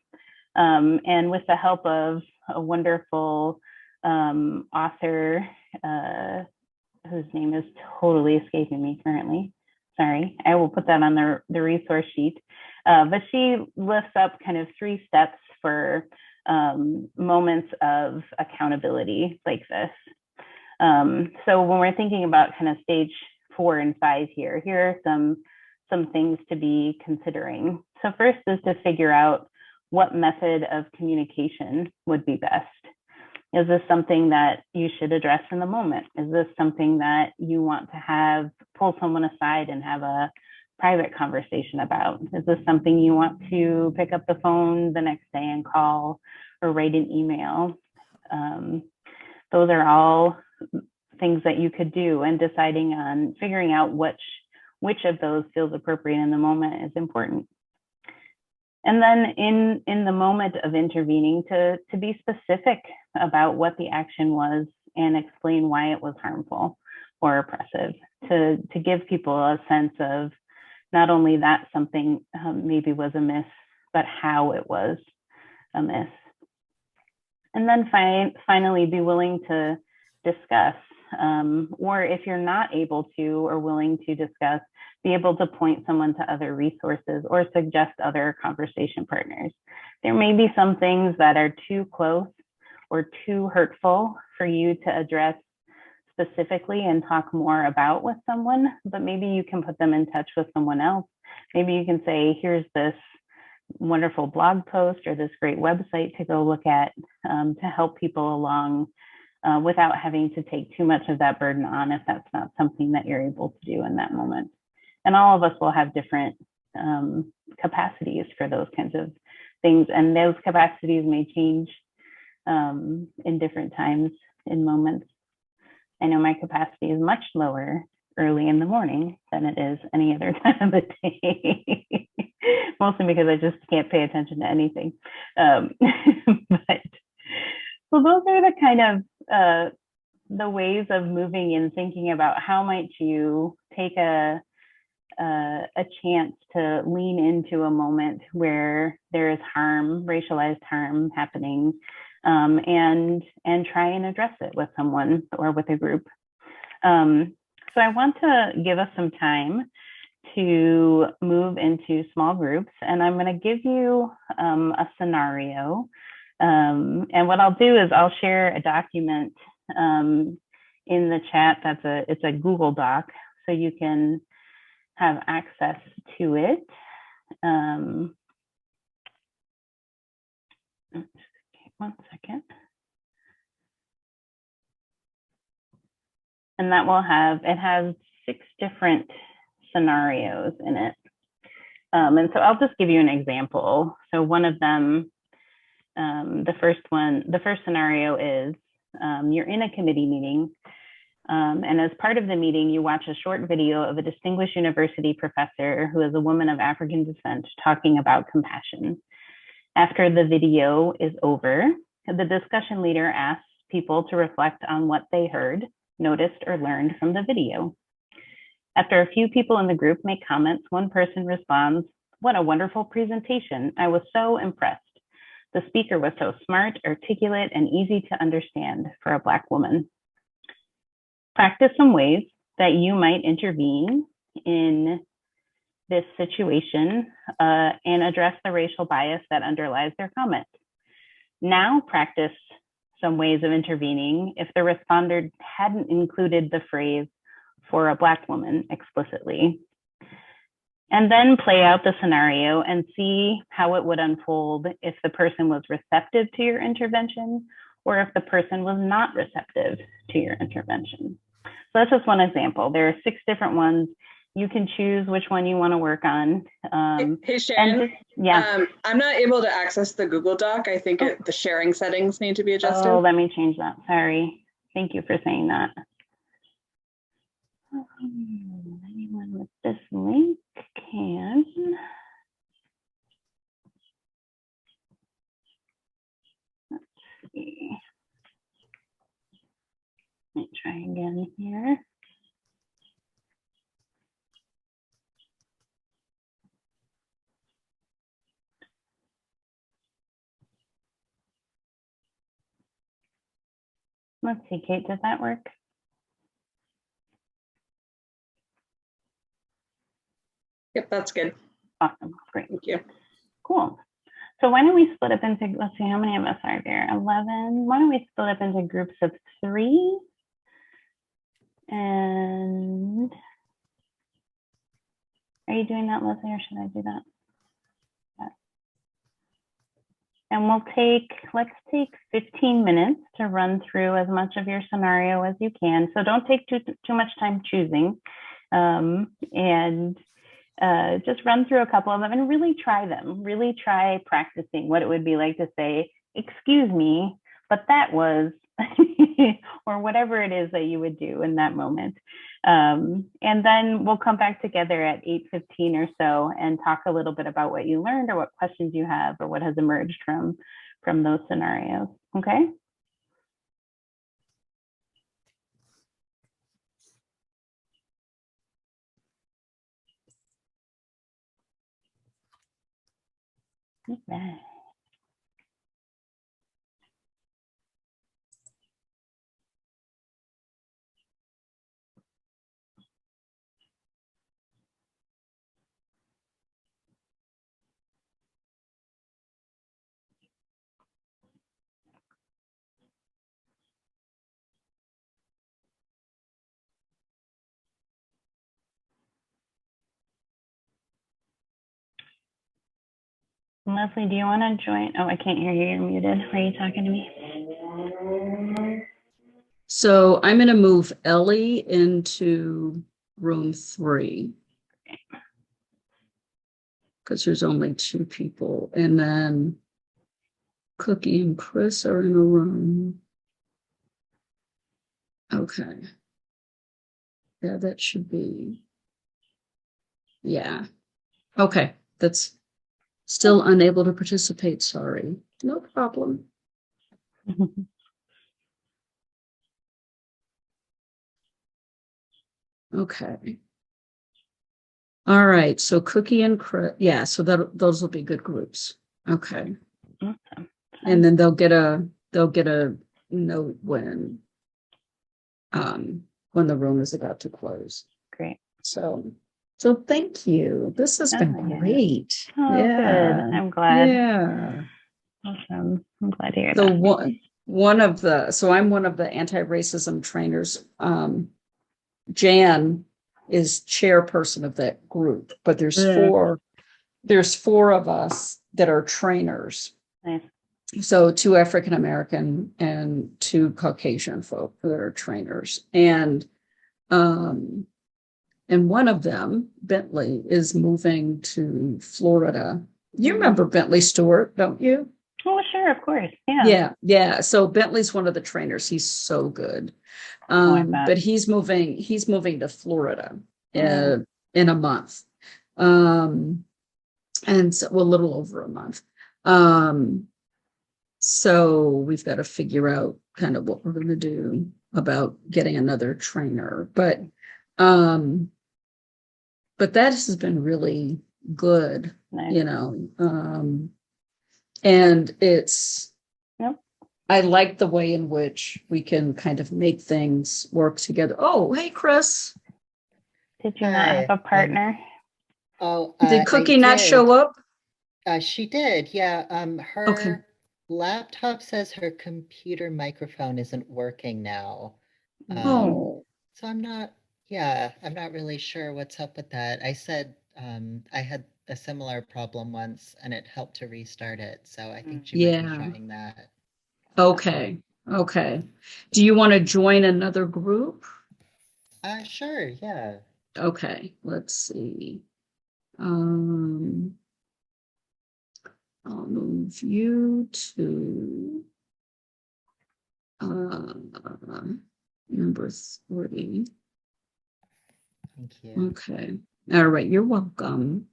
And with the help of a wonderful author, whose name is totally escaping me currently. Sorry, I will put that on the resource sheet. But she lifts up kind of 3 steps for moments of accountability like this. So when we're thinking about kind of stage 4 and 5 here are some things to be considering. So first is to figure out what method of communication would be best. Is this something that you should address in the moment? Is this something that you want to pull someone aside and have a private conversation about? Is this something you want to pick up the phone the next day and call or write an email? Those are all things that you could do, and deciding on figuring out which of those feels appropriate in the moment is important. And then in the moment of intervening, to be specific about what the action was and explain why it was harmful or oppressive, to give people a sense of not only that something maybe was amiss, but how it was amiss. And then finally, be willing to discuss, or if you're not able to or willing to discuss, be able to point someone to other resources or suggest other conversation partners. There may be some things that are too close or too hurtful for you to address specifically and talk more about with someone, but maybe you can put them in touch with someone else. Maybe you can say, here's this wonderful blog post or this great website to go look at to help people along without having to take too much of that burden on if that's not something that you're able to do in that moment. And all of us will have different capacities for those kinds of things. And those capacities may change in different times in moments. I know my capacity is much lower early in the morning than it is any other time of the day. Mostly because I just can't pay attention to anything. But so those are the kind of the ways of moving and thinking about how might you take a chance to lean into a moment where there is harm, racialized harm happening, and try and address it with someone or with a group. So I want to give us some time to move into small groups, and I'm going to give you a scenario. And what I'll do is I'll share a document in the chat. It's a Google Doc, so you can have access to it. One second. And that will it has 6 different scenarios in it. And so I'll just give you an example. So one of them, the first scenario is you're in a committee meeting. And as part of the meeting, you watch a short video of a distinguished university professor who is a woman of African descent talking about compassion. After the video is over, the discussion leader asks people to reflect on what they heard, noticed, or learned from the video. After a few people in the group make comments, one person responds, "What a wonderful presentation. I was so impressed. The speaker was so smart, articulate, and easy to understand for a Black woman." Practice some ways that you might intervene in this situation and address the racial bias that underlies their comment. Now practice some ways of intervening if the responder hadn't included the phrase "for a Black woman" explicitly. And then play out the scenario and see how it would unfold if the person was receptive to your intervention or if the person was not receptive to your intervention. So that's just one example. There are 6 different ones. You can choose which one you want to work on. Hey, Sharon. Yeah. I'm not able to access the Google Doc. I think the sharing settings need to be adjusted. Oh, let me change that. Sorry. Thank you for saying that. Anyone with this link can. Let's see. Let me try again here. Let's see, Kate, does that work? Yep, that's good. Awesome, great. Thank you. Cool. So why don't we split up into, let's see, how many of us are there? 11. Why don't we split up into groups of 3? And are you doing that, Leslie, or should I do that? And let's take 15 minutes to run through as much of your scenario as you can. So don't take too much time choosing, and just run through a couple of them and really try them. Really try practicing what it would be like to say, "Excuse me, but that was," or whatever it is that you would do in that moment. And then we'll come back together at 8:15 or so and talk a little bit about what you learned or what questions you have or what has emerged from those scenarios. Okay? Okay. Leslie, do you want to join? Oh, I can't hear you. You're muted. Are you talking to me? So I'm going to move Ellie into room 3. Because there's only 2 people. And then Cookie and Chris are in a room. Okay. Yeah, that should be. Yeah. Okay. That's still unable to participate. Sorry. No problem. Okay. All right. So Cookie and Chris. Yeah. So those will be good groups. Okay. Awesome. And then they'll get a note when the room is about to close. Great. So thank you. This has been great. Oh, yeah. Good. I'm glad. Yeah. Awesome. I'm glad to hear So that. I'm one of the anti-racism trainers. Jan is chairperson of that group, but there's 4 of us that are trainers. Nice. So 2 African American and 2 Caucasian folk that are trainers. And one of them, Bentley, is moving to Florida. You remember Bentley Stewart, don't you? Oh, sure, of course. Yeah. Yeah. So Bentley's one of the trainers. He's so good. But he's moving to Florida in a month. And so a little over a month. So we've got to figure out kind of what we're going to do about getting another trainer. But that has been really good, Nice. And it's, I like the way in which we can kind of make things work together. Oh, hey, Chris. Did you not have a partner? Did Cookie not show up? She did, yeah. Her Okay. laptop says her computer microphone isn't working now. Oh. So I'm not really sure what's up with that. I said I had a similar problem once and it helped to restart it. So I think she might be trying that. Okay. Do you want to join another group? Sure, yeah. Okay, let's see. I'll move you to number 3. Thank you. Okay. All right, you're welcome.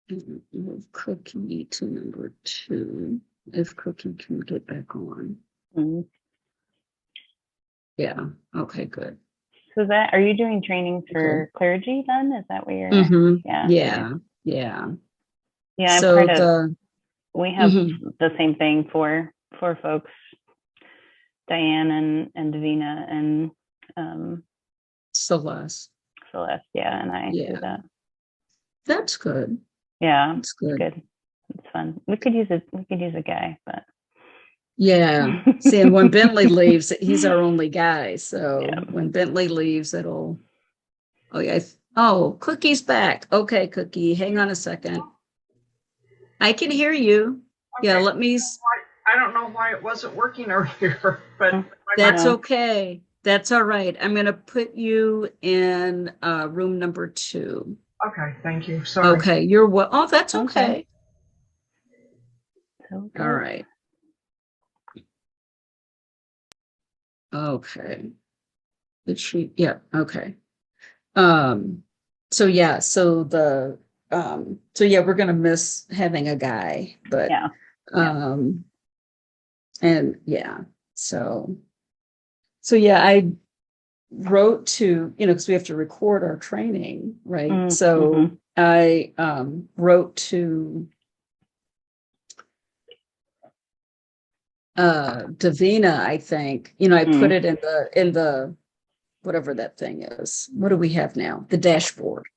And move Cookie to number 2, if Cookie can get back on. Yeah, okay, good. So are you doing training for clergy then? Is that what you're? Yeah. Yeah, So I'm part of, we have the same thing for folks, Diane and Davina and Celeste. Yeah, and I do that. That's good. Yeah, that's good. It's good. It's fun. We could use a guy, but yeah. See, and when Bentley leaves, he's our only guy. So when Bentley leaves, it'll. Oh yeah. Oh, Cookie's back. Okay, Cookie, hang on a second. I can hear you. Okay. Yeah, let me. I don't know why it wasn't working earlier, but that's okay. That's all right. I'm going to put you in room number 2. Okay, thank you. Sorry. Okay, you're well. Oh, that's okay. All right. Okay. Did she? Yeah. Okay. So yeah. So we're gonna miss having a guy, but and yeah. So yeah, I wrote to, because we have to record our training, right? So I wrote to Davina, I think, I put it in the whatever that thing is. What do we have now? The dashboard.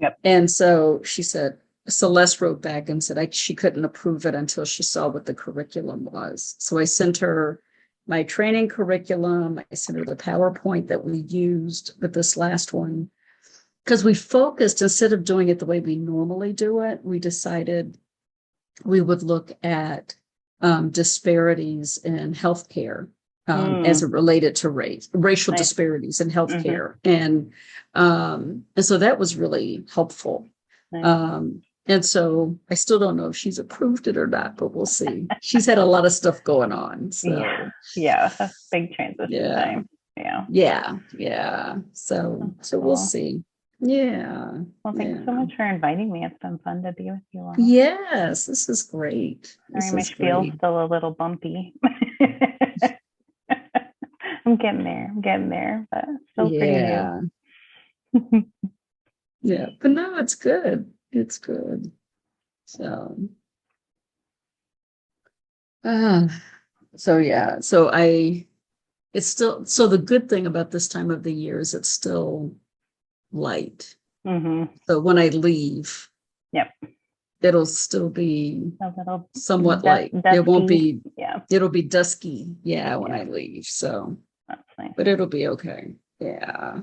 Yep. And so she said, Celeste wrote back and said she couldn't approve it until she saw what the curriculum was. So I sent her my training curriculum. I sent her the PowerPoint that we used with this last one. because we focused, instead of doing it the way we normally do it, we decided we would look at disparities in healthcare as it related to racial disparities in healthcare. And so that was really helpful. And so I still don't know if she's approved it or not, but we'll see. She's had a lot of stuff going on. So yeah, big transition time. Yeah. So we'll see. Yeah. Well, thanks so much for inviting me. It's been fun to be with you all. Yes, this is great. Sorry, my spiel's still a little bumpy. I'm getting there, but still pretty new. Yeah, but no, it's good. It's good. So, it's still, so the good thing about this time of the year is it's still light. So when I leave, it'll still be somewhat light. It won't be, it'll be dusky. Yeah, when I leave. So, that's nice. But it'll be okay. Yeah.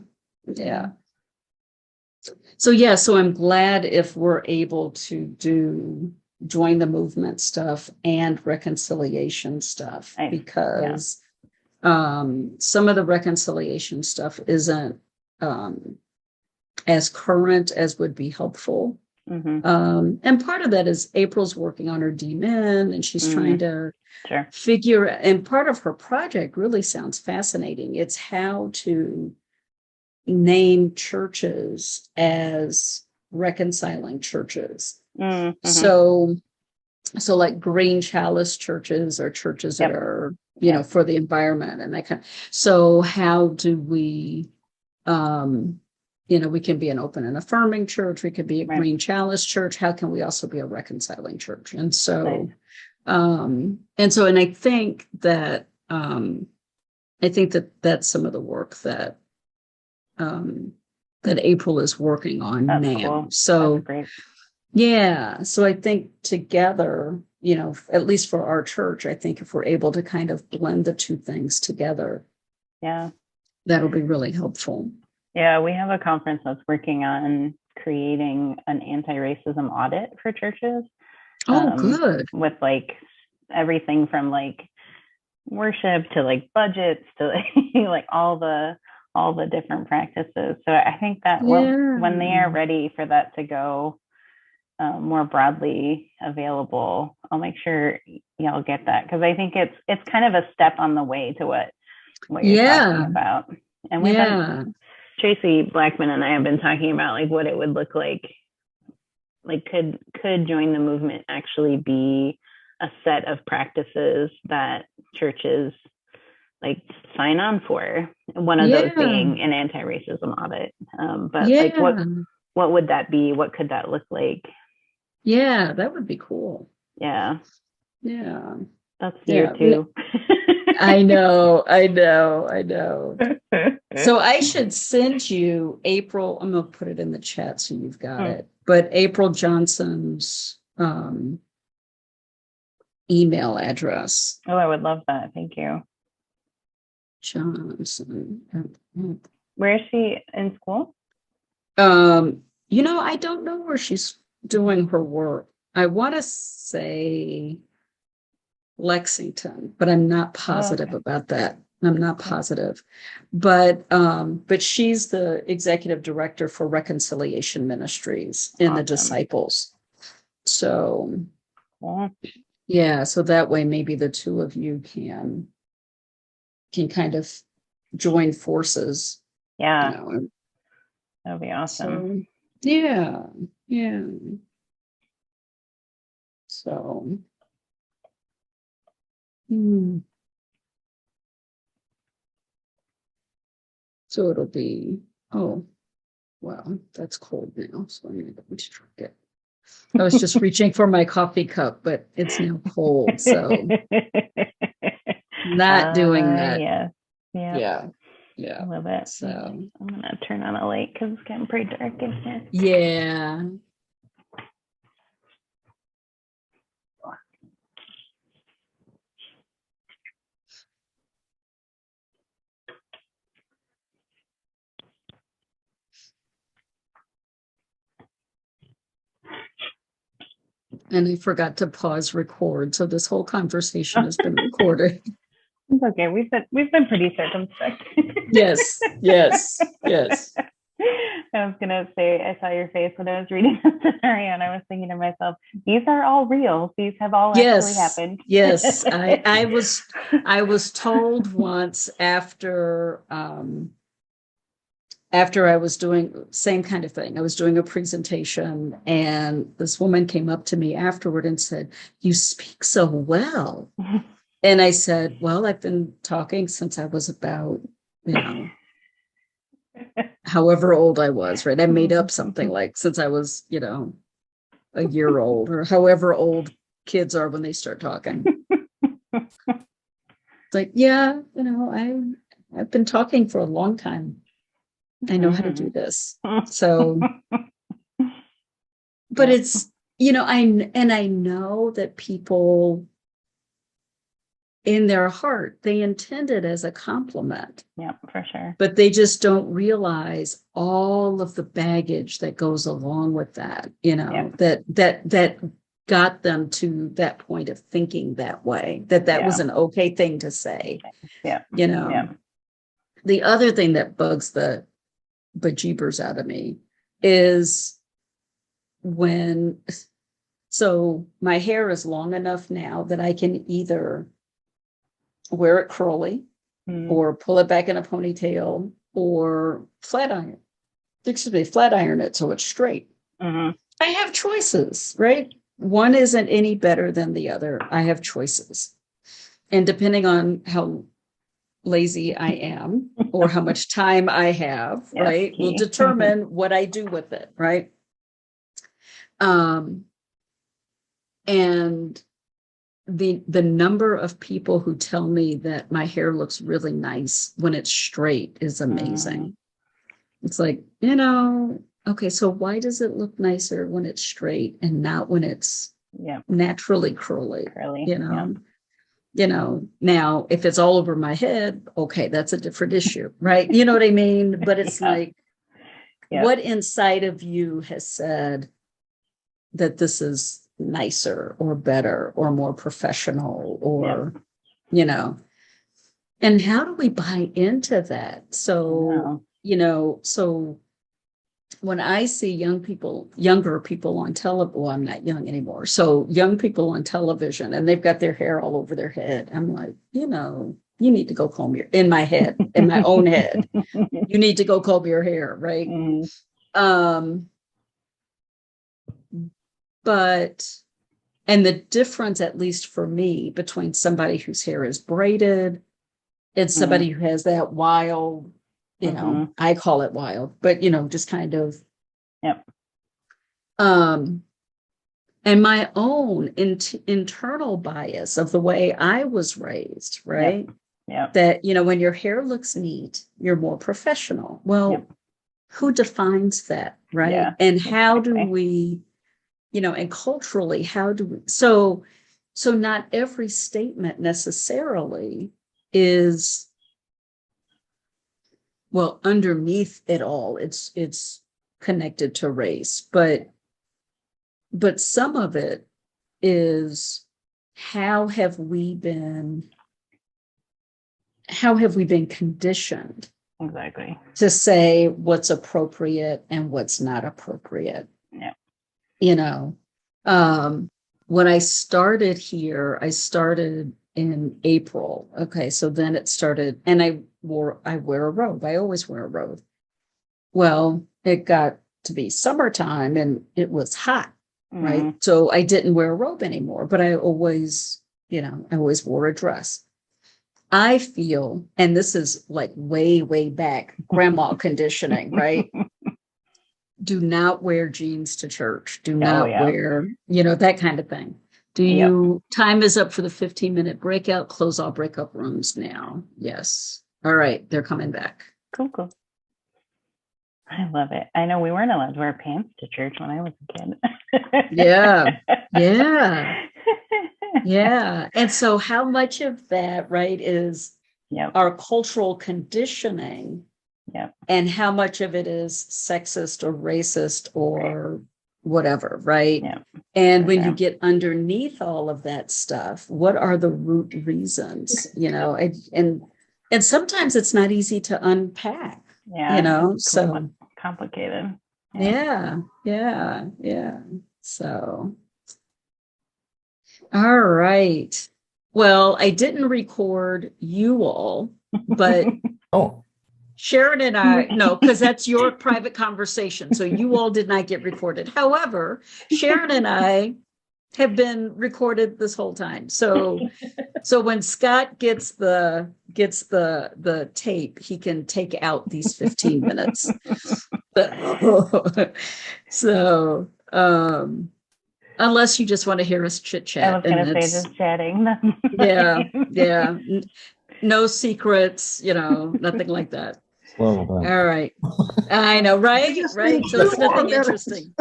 So I'm glad if we're able to join the movement stuff and reconciliation stuff, because some of the reconciliation stuff isn't as current as would be helpful. And part of that is April's working on her DMin, and she's trying to figure, and part of her project really sounds fascinating. It's how to name churches as reconciling churches. So like green chalice churches are churches that are, for the environment and that kind of, so how do we, we can be an open and affirming church. We could be a green chalice church. How can we also be a reconciling church? And so, and I think that, that's some of the work that April is working on now. Cool. So so I think together, at least for our church, I think if we're able to kind of blend the two things together, that'll be really helpful. Yeah, we have a conference that's working on creating an anti-racism audit for churches. Good. With like everything from like worship to like budgets to like all the different practices. So I think that when they are ready for that to go more broadly available, I'll make sure y'all get that, because I think it's kind of a step on the way to what you're talking about. And we've been, Tracy Blackman and I have been talking about like what it would look like could Join the Movement actually be a set of practices that churches like sign on for, one of those being an anti-racism audit. But like what would that be? What could that look like? Yeah, that would be cool. Yeah. That's year 2. I know. So I should send you April. I'm going to put it in the chat so you've got it. But April Johnson's email address. Oh, I would love that. Thank you. Johnson. Where is she in school? I don't know where she's doing her work. I want to say Lexington, but I'm not positive about that. I'm not positive, but she's the executive director for Reconciliation Ministries in the Disciples. So, so that way maybe the two of you can kind of join forces. Yeah, that would be awesome. So, So. So it'll be, that's cold now. So I'm going to drink it. I was just reaching for my coffee cup, but it's now cold. So not doing that. Yeah. I love it. So I'm going to turn on a light because it's getting pretty dark in here. Yeah. And I forgot to pause record. So this whole conversation has been recorded. It's okay. We've been pretty circumspect. Yes, yes, yes. I was gonna say, I saw your face when I was reading the scenario, and I was thinking to myself, these are all real. These have all actually happened. Yes. I was told once after I was doing same kind of thing. I was doing a presentation, and this woman came up to me afterward and said, "You speak so well." And I said, "Well, I've been talking since I was about, however old I was, right? I made up something like since I was, a year old, or however old kids are when they start talking." It's like, yeah, I've been talking for a long time. I know how to do this. So, but it's, I know that people in their heart, they intend it as a compliment. Yeah, for sure. But they just don't realize all of the baggage that goes along with that, that got them to that point of thinking that way, that was an okay thing to say. Yeah. The other thing that bugs the bejeebers out of me is so my hair is long enough now that I can either wear it curly or pull it back in a ponytail or flat iron it so it's straight. I have choices, right? One isn't any better than the other. I have choices. And depending on how lazy I am or how much time I have, right, will determine what I do with it, right? And the number of people who tell me that my hair looks really nice when it's straight is amazing. It's like, okay, so why does it look nicer when it's straight and not when it's naturally curly? Now if it's all over my head, okay, that's a different issue, right? You know what I mean? But it's like, what inside of you has said that this is nicer or better or more professional or, and how do we buy into that? So, so when I see younger people on television, well, I'm not young anymore. So young people on television and they've got their hair all over their head. I'm like, you need to go comb in my own head, you need to go comb your hair. Right. And the difference, at least for me, between somebody whose hair is braided and somebody who has that wild, I call it wild, but just kind of, and my own internal bias of the way I was raised, right? That, when your hair looks neat, you're more professional. Well, who defines that, right? And how do we, and culturally, how do we, so not every statement necessarily is, well, underneath it all, it's connected to race, but some of it is how have we been conditioned to say what's appropriate and what's not appropriate. When I started here, I started in April. Okay, so then it started, and I wear a robe. I always wear a robe. Well, it got to be summertime and it was hot, right? So I didn't wear a robe anymore, but I always wore a dress. I feel, and this is like way, way back, grandma conditioning, right? Do not wear jeans to church. Do not wear, that kind of thing. Time is up for the 15-minute breakout. Close all breakup rooms now. Yes. All right. They're coming back. Cool. I love it. I know we weren't allowed to wear pants to church when I was a kid. Yeah. And so how much of that, right, is our cultural conditioning and how much of it is sexist or racist or, whatever, right? Yeah, and when sure. you get underneath all of that stuff, what are the root reasons, and sometimes it's not easy to unpack, so complicated. yeah. So, all right. Well, I didn't record you all, but Oh, Sharon and I, no, because that's your private conversation. So you all did not get recorded. However, Sharon and I have been recorded this whole time. So when Scott gets the tape, he can take out these 15 minutes. So unless you just want to hear us chit chat. I was going to say just chatting. Yeah. No secrets, nothing like that. well, All right. I know, right? Right. So it's nothing interesting.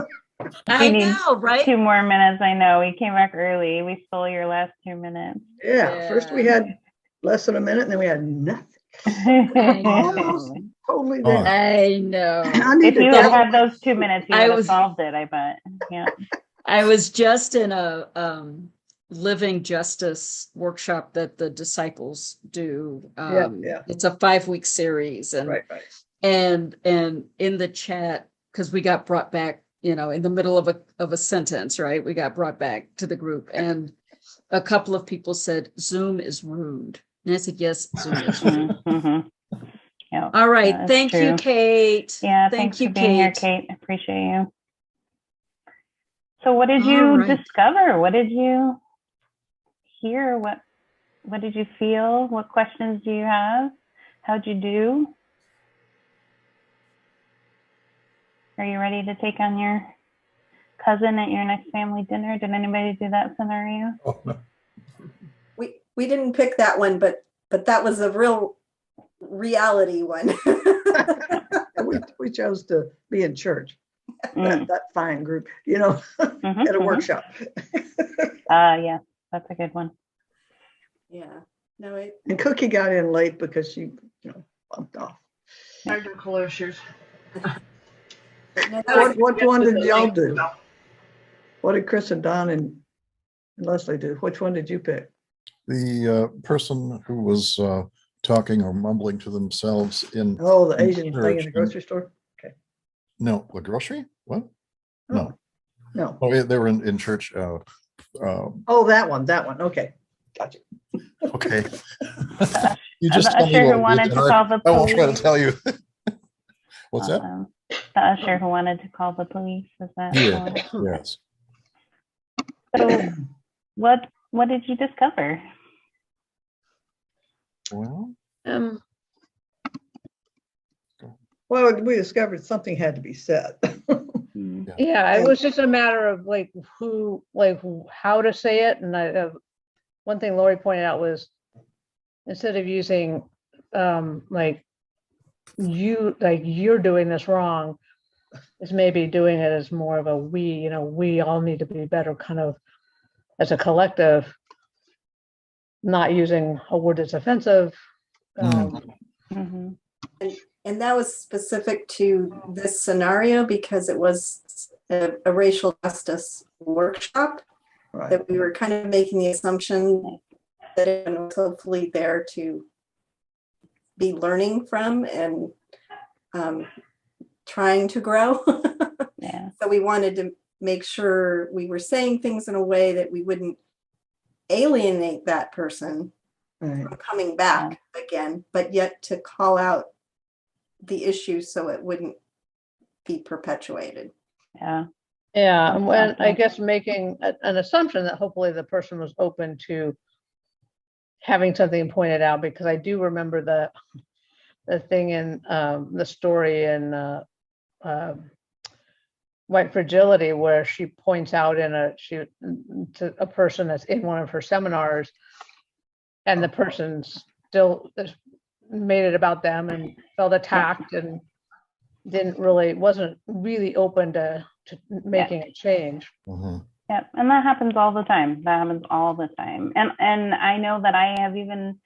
I know, right? 2 more minutes. I know. We came back early. We stole your last 2 minutes. Yeah, first we had less than a minute, and then we had nothing. Almost totally there. I know. If you had had those 2 minutes, you would have solved it, I bet. Yeah. I was just in a living justice workshop that the disciples do. It's a 5-week series, and and in the chat, because we got brought back, in the middle of a sentence, right? We got brought back to the group, and a couple of people said Zoom is rude, and I said, yes, Zoom is rude. Yep. All right, thank you, Kate. Yeah, thank you, for being here, Kate. I appreciate you. So, what did you discover? What did you hear? What did you feel? What questions do you have? How'd you do? Are you ready to take on your cousin at your next family dinner? Did anybody do that scenario? oh, no. We didn't pick that one, but that was a real reality one. we chose to be in church. That fine group, at a workshop. Yeah, that's a good one. Yeah. No, and Cookie got in late because she, bumped off. Technical issues. What one did y'all do? What did Chris and Don and Leslie do? Which one did you pick? The person who was talking or mumbling to themselves in the Asian thing in the grocery store. Okay. No, the grocery? What? No. Oh, they were in church. that one. Okay, gotcha. Okay. You just the usher who wanted to call the police. I won't try to tell you. What's that? The usher who wanted to call the police. Is that? Yes. So, what did you discover? Well, we discovered something had to be said. Yeah, it was just a matter of how to say it. And one thing Lori pointed out was, instead of using you're doing this wrong, is maybe doing it as more of a we all need to be better, kind of as a collective, not using a word that's offensive. And that was specific to this scenario because it was a racial justice workshop that we were kind of making the assumption that everyone was hopefully there to be learning from and trying to grow. So we wanted to make sure we were saying things in a way that we wouldn't alienate that person from coming back again, but yet to call out the issue so it wouldn't be perpetuated. Yeah. And I guess making an assumption that hopefully the person was open to having something pointed out, because I do remember the thing in the story in White Fragility, where she points out to a person that's in one of her seminars, and the person still made it about them and felt attacked and wasn't really open to making a change. Yeah, and that happens all the time. And I know that I have even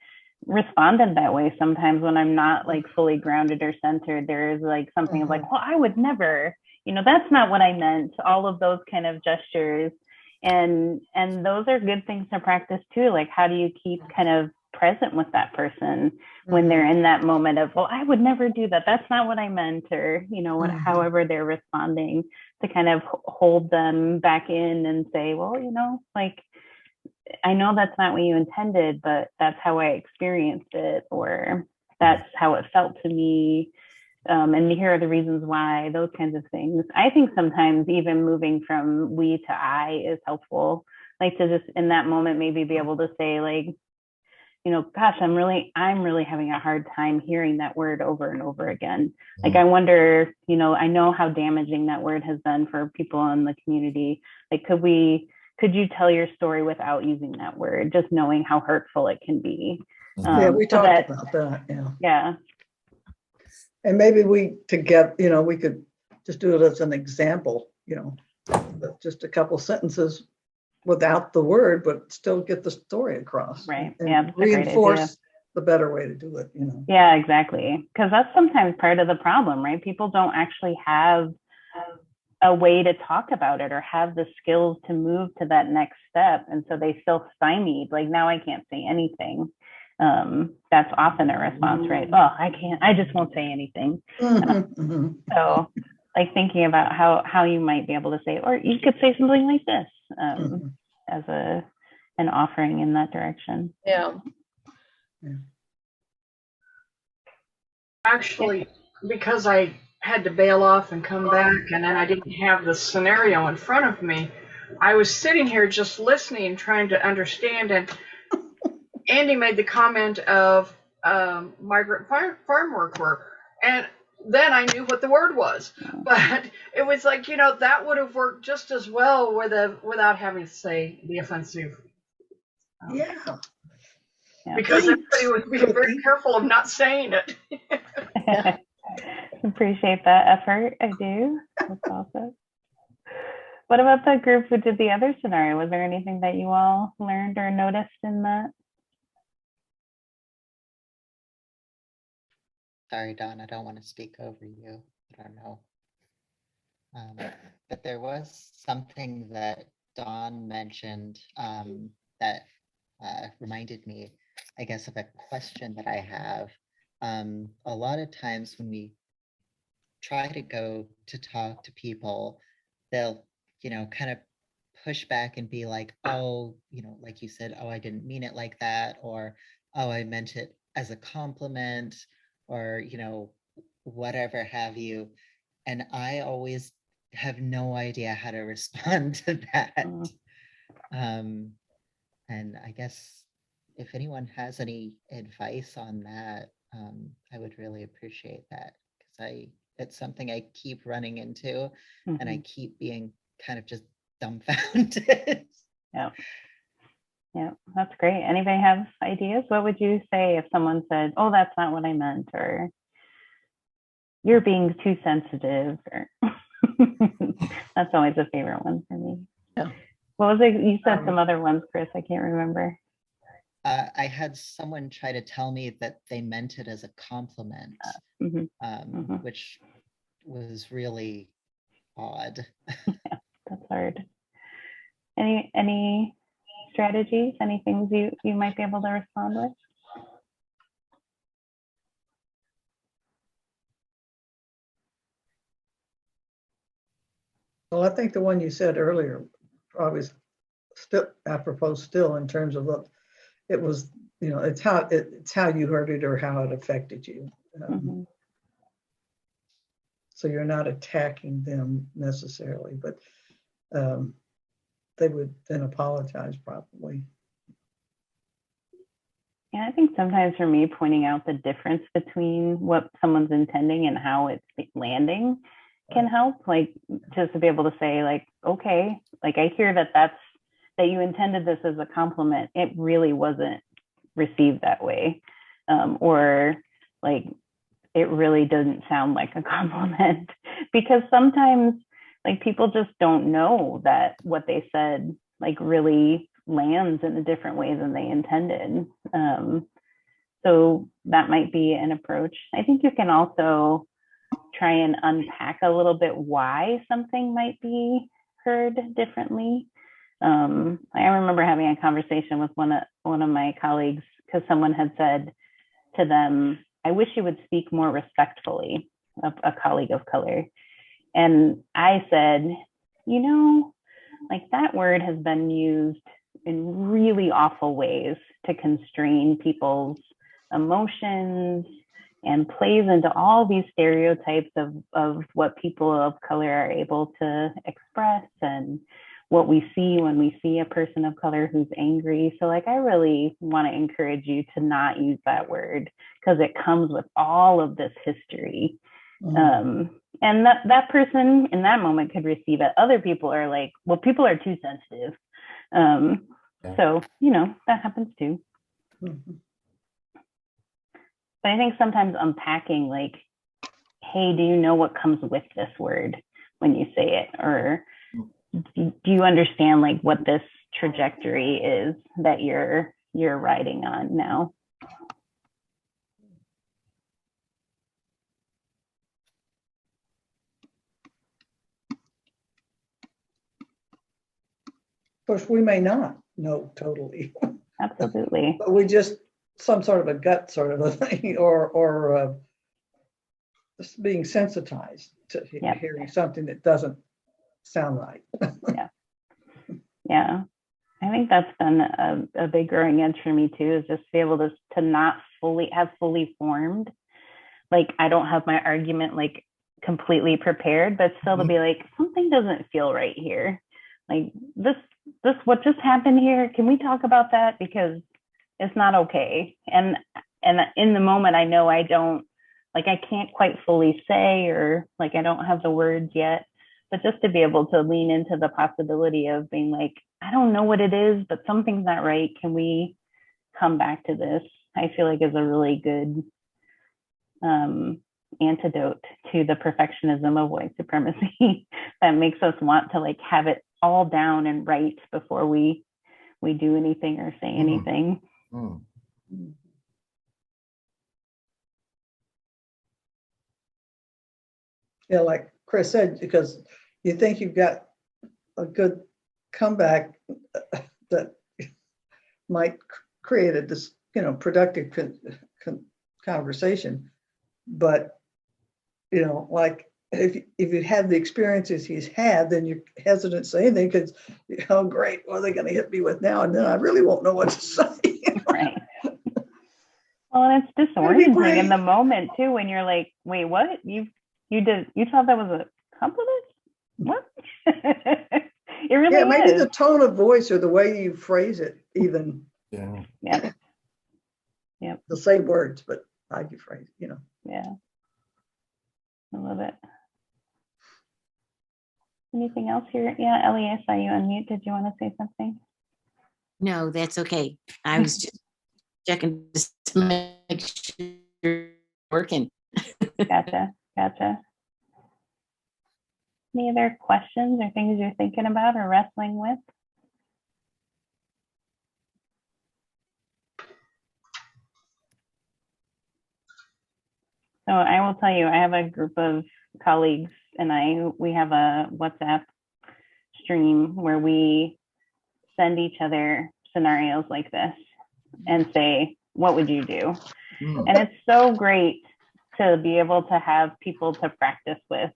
responded that way sometimes when I'm not fully grounded or centered. There is something of well, I would never, that's not what I meant. All of those kind of gestures. And those are good things to practice too. Like, how do you keep kind of present with that person when they're in that moment of, well, I would never do that. That's not what I meant, or, however they're responding, to kind of hold them back in and say, well, like, I know that's not what you intended, but that's how I experienced it, or that's how it felt to me. And here are the reasons why, those kinds of things. I think sometimes even moving from we to I is helpful, like to just in that moment maybe be able to say, like, gosh, I'm really having a hard time hearing that word over and over again. Like, I wonder, I know how damaging that word has been for people in the community. Like, could you tell your story without using that word, just knowing how hurtful it can be? Yeah, we talked about that. Yeah. Yeah. And maybe we could just do it as an example, just a couple sentences without the word, but still get the story across. Right. And Yeah. reinforce the better way to do it, Yeah, exactly. Because that's sometimes part of the problem, right? People don't actually have a way to talk about it or have the skills to move to that next step. And so they feel stymied, like, now I can't say anything. That's often a response, right? Oh, I just won't say anything. So like thinking about how you might be able to say, or you could say something like this as an offering in that direction. Yeah. Actually, because I had to bail off and come back, and then I didn't have the scenario in front of me, I was sitting here just listening, trying to understand, and Andy made the comment of migrant farm worker, and then I knew what the word was. But it was like, that would have worked just as well without having to say the offensive. Yeah. Because everybody was being very careful of not saying it. Appreciate that effort. I do. That's awesome. What about the group who did the other scenario? Was there anything that you all learned or noticed in that? Sorry, Dawn, I don't want to speak over you. I don't know. But there was something that Dawn mentioned that reminded me, I guess, of a question that I have. A lot of times when we try to go to talk to people, they'll, kind of push back and be like, oh, like you said, oh, I didn't mean it like that, or, oh, I meant it as a compliment, or, whatever have you. And I always have no idea how to respond to that. And I guess if anyone has any advice on that, I would really appreciate that, because it's something I keep running into, and I keep being kind of just dumbfounded. Yeah, that's great. Anybody have ideas? What would you say if someone said, oh, that's not what I meant, or you're being too sensitive, or that's always a favorite one for me. Yeah. What was it? You said some other ones, Chris. I can't remember. I had someone try to tell me that they meant it as a compliment, which was really odd. Yeah, that's hard. Any strategies, any things you might be able to respond with? Well, I think the one you said earlier probably still apropos still in terms of what it was, it's how you heard it or how it affected you. So you're not attacking them necessarily, but they would then apologize probably. Yeah, I think sometimes for me, pointing out the difference between what someone's intending and how it's landing can help. Like, just to be able to say, like, okay, like, I hear that you intended this as a compliment. It really wasn't received that way. Or like, it really doesn't sound like a compliment, because sometimes like people just don't know that what they said like really lands in a different way than they intended. So that might be an approach. I think you can also try and unpack a little bit why something might be heard differently. I remember having a conversation with one of my colleagues because someone had said to them, "I wish you would speak more respectfully," of a colleague of color. And I said, you know, like that word has been used in really awful ways to constrain people's emotions and plays into all these stereotypes of what people of color are able to express and what we see when we see a person of color who's angry. So like, I really want to encourage you to not use that word because it comes with all of this history. And that person in that moment could receive it. Other people are like, well, people are too sensitive. So, you know, that happens too. But I think sometimes unpacking like, hey, do you know what comes with this word when you say it? Or do you understand like what this trajectory is that you're riding on now? Of course, we may not know totally. Absolutely. But we just, some sort of a gut sort of a thing, or just being sensitized to hearing something that doesn't sound right. Yeah. I think that's been a big growing edge for me too, is just be able to not fully formed. Like, I don't have my argument like completely prepared, but still to be like, something doesn't feel right here. Like this, what just happened here, can we talk about that? Because it's not okay. And in the moment, I know I don't, like, I can't quite fully say, or like, I don't have the words yet, but just to be able to lean into the possibility of being like, I don't know what it is, but something's not right. Can we come back to this? I feel like is a really good antidote to the perfectionism of white supremacy that makes us want to like have it all down and right before we do anything or say anything. Yeah, like Chris said, because you think you've got a good comeback that might create a productive conversation, but like if you have the experiences he's had, then you're hesitant to say anything because, oh great, what are they going to hit me with now? And then I really won't know what to say. Right. Well, and it's disorienting in the moment too, when you're like, wait, what? You thought that was a compliment? What? It really is. Maybe the tone of voice or the way you phrase it, even. Yeah. The same words, but how you phrase, Yeah. I love it. Anything else here? Yeah, Ellie, I saw you unmute. Did you want to say something? No, that's okay. I was just checking to make sure you're working. Gotcha. Any other questions or things you're thinking about or wrestling with? So I will tell you, I have a group of colleagues and we have a WhatsApp stream where we send each other scenarios like this and say, what would you do? And it's so great to be able to have people to practice with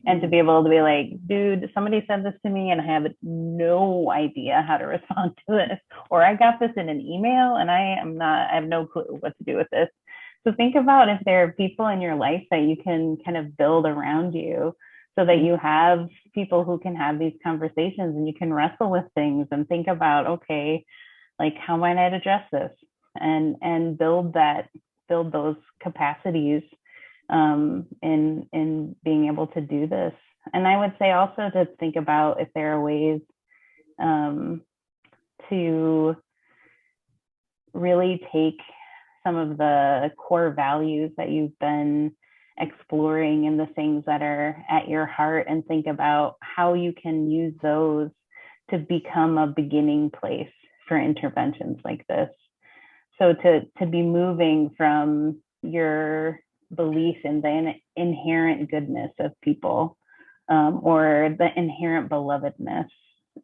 and to be able to be like, dude, somebody said this to me and I have no idea how to respond to this, or I got this in an email and I have no clue what to do with this. So think about if there are people in your life that you can kind of build around you so that you have people who can have these conversations and you can wrestle with things and think about, okay, like how might I address this and build those capacities in being able to do this. And I would say also to think about if there are ways to really take some of the core values that you've been exploring and the things that are at your heart and think about how you can use those to become a beginning place for interventions like this. So to be moving from your belief in the inherent goodness of people, or the inherent belovedness,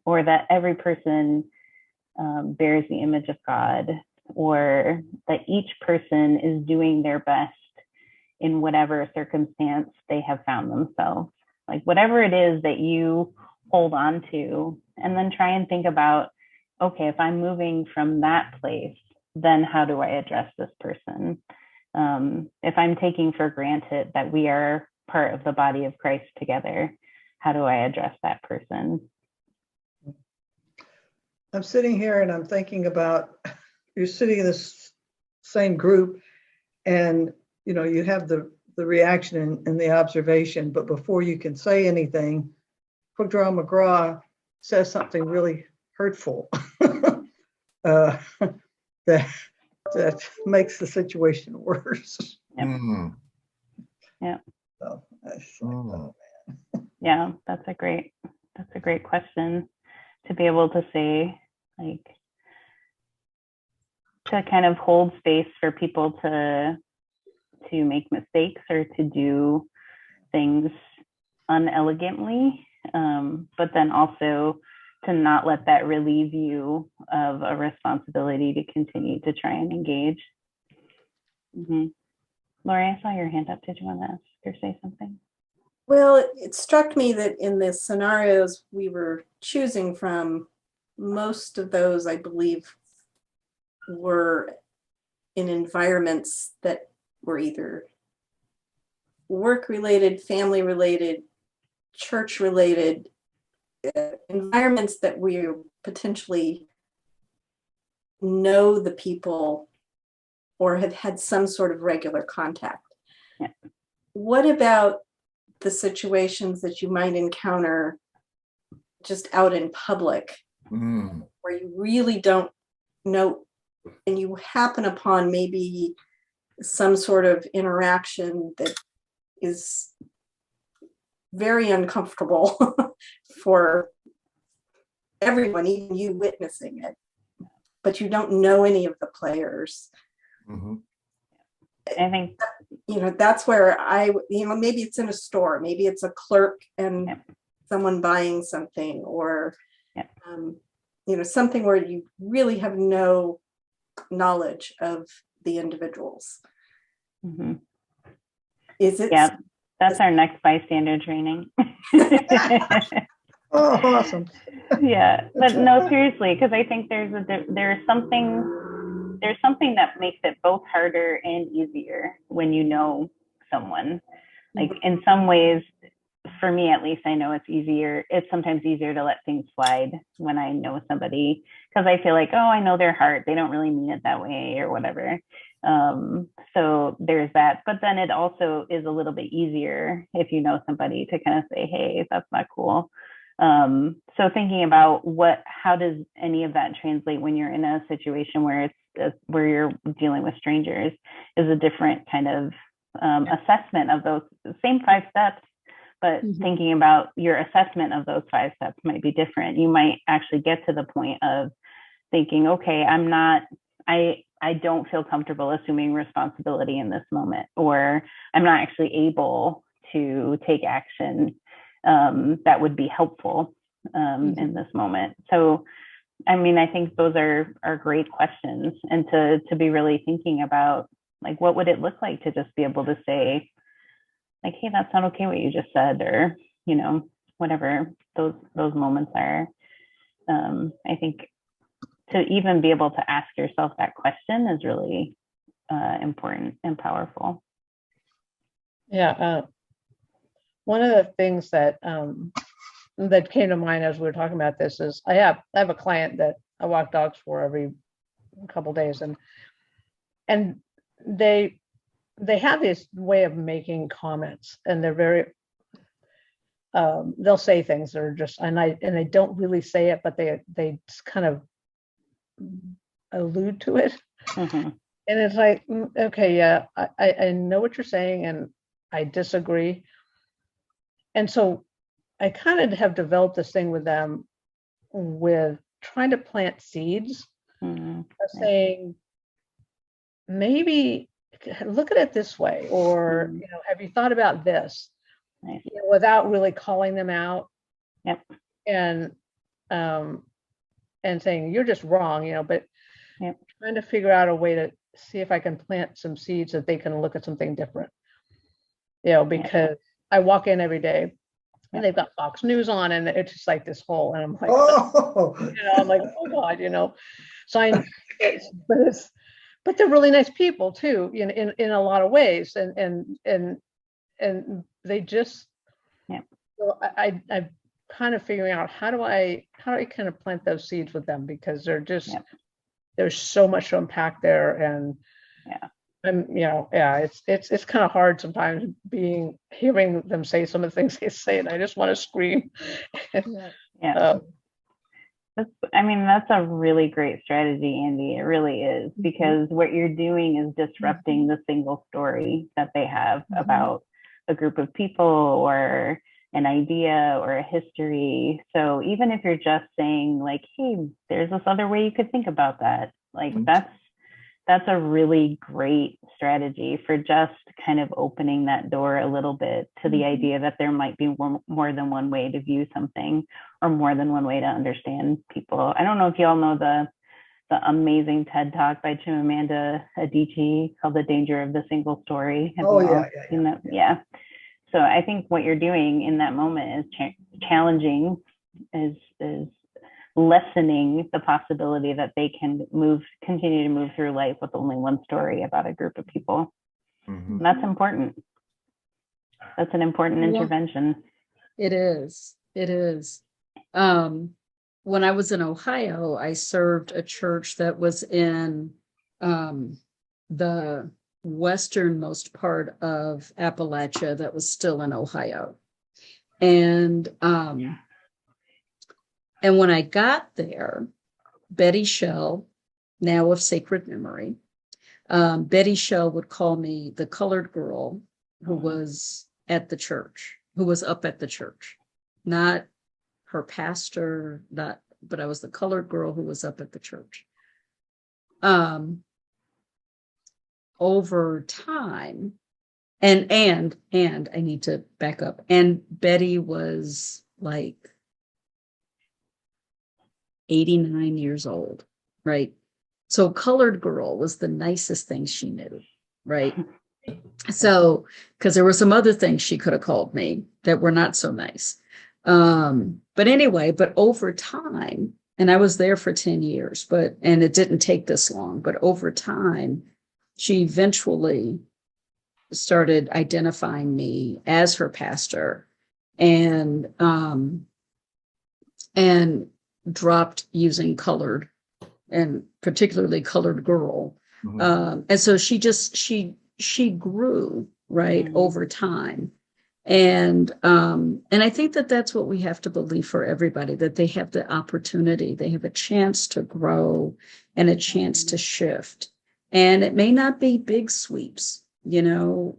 or that every person bears the image of God, or that each person is doing their best in whatever circumstance they have found themselves. Like whatever it is that you hold on to, and then try and think about, okay, if I'm moving from that place, then how do I address this person? If I'm taking for granted that we are part of the body of Christ together, how do I address that person? I'm sitting here and I'm thinking about, you're sitting in this same group and, you know, you have the reaction and the observation, but before you can say anything, Mcdougall McGraw says something really hurtful that makes the situation worse. Yep. Mm. Yeah. So, Yeah, that's a great question to be able to say, like, to kind of hold space for people to make mistakes or to do things unelegantly, but then also to not let that relieve you of a responsibility to continue to try and engage. Mm-hmm. Lori, I saw your hand up. Did you want to ask or say something? Well, it struck me that in the scenarios we were choosing from, most of those, I believe, were in environments that were either work-related, family-related, church-related, environments that we potentially know the people or have had some sort of regular contact. Yeah. What about the situations that you might encounter just out in public, where you really don't know, and you happen upon maybe some sort of interaction that is very uncomfortable for everyone, even you witnessing it, but you don't know any of the players. Mm-hmm. I think, you know, that's where maybe it's in a store, maybe it's a clerk and someone buying something, or, you know, something where you really have no knowledge of the individuals. mm-hmm. Is it? Yeah, that's our next bystander training. oh, awesome. Yeah, but no, seriously, because I think there's something that makes it both harder and easier when you know someone. Like in some ways, for me at least, I know it's sometimes easier to let things slide when I know somebody, because I feel like, oh, I know their heart, they don't really mean it that way or whatever. So there's that, but then it also is a little bit easier if you know somebody to kind of say, hey, that's not cool. So thinking about how does any of that translate when you're in a situation where where you're dealing with strangers, is a different kind of assessment of those same 5 steps, but thinking about your assessment of those 5 steps might be different. You might actually get to the point of thinking, okay, I don't feel comfortable assuming responsibility in this moment, or I'm not actually able to take action that would be helpful in this moment. So, I mean, I think those are great questions, and to be really thinking about, like, what would it look like to just be able to say, like, hey, that's not okay what you just said, or, you know, whatever those moments are. I think to even be able to ask yourself that question is really important and powerful. Yeah. One of the things that came to mind as we were talking about this is I have a client that I walk dogs for every couple days, and they have this way of making comments, and they're very they'll say things that are just, and they don't really say it, but they just kind of allude to it. And it's like, okay, yeah, I know what you're saying, and I disagree. And so I kind of have developed this thing with them with trying to plant seeds of saying, maybe look at it this way, or, you know, have you thought about this? You know, without really calling them out. Yep. And saying you're just wrong, you know, but Yep. trying to figure out a way to see if I can plant some seeds that they can look at something different. You know, because I walk in every day and they've got Fox News on, and it's just like this whole, and I'm like, Oh, you know, I'm like, oh God, you know. So but they're really nice people too, in a lot of ways, and they just, so I'm kind of figuring out how do I kind of plant those seeds with them, because they're just, there's so much to unpack there, and you know, it's kind of hard sometimes hearing them say some of the things they say, and I just want to scream. I mean, that's a really great strategy, Andy. It really is, because what you're doing is disrupting the single story that they have about a group of people or an idea or a history. So even if you're just saying like, hey, there's this other way you could think about that, like that's a really great strategy for just kind of opening that door a little bit to the idea that there might be more than one way to view something, or more than one way to understand people. I don't know if y'all know the amazing TED Talk by Chimamanda Adichie called The Danger of the Single Story. Have you all seen that? Yeah. So I think what you're doing in that moment is challenging, is lessening the possibility that they can continue to move through life with only one story about a group of people. And that's important. That's an important intervention. It is. It is. When I was in Ohio, I served a church that was in the westernmost part of Appalachia that was still in Ohio. And when I got there, Betty Shell, now of sacred memory, Betty Shell would call me the colored girl who was at the church, who was up at the church, not her pastor, but I was the colored girl who was up at the church. Over time, and I need to back up, and Betty was like 89 years old, right? So colored girl was the nicest thing she knew, right? So, because there were some other things she could have called me that were not so nice. But anyway, but over time, and I was there for 10 years, and it didn't take this long, but over time, she eventually started identifying me as her pastor, and dropped using colored, and particularly colored girl. And so she grew, right, over time. And I think that that's what we have to believe for everybody, that they have the opportunity, they have a chance to grow and a chance to shift. And it may not be big sweeps, you know,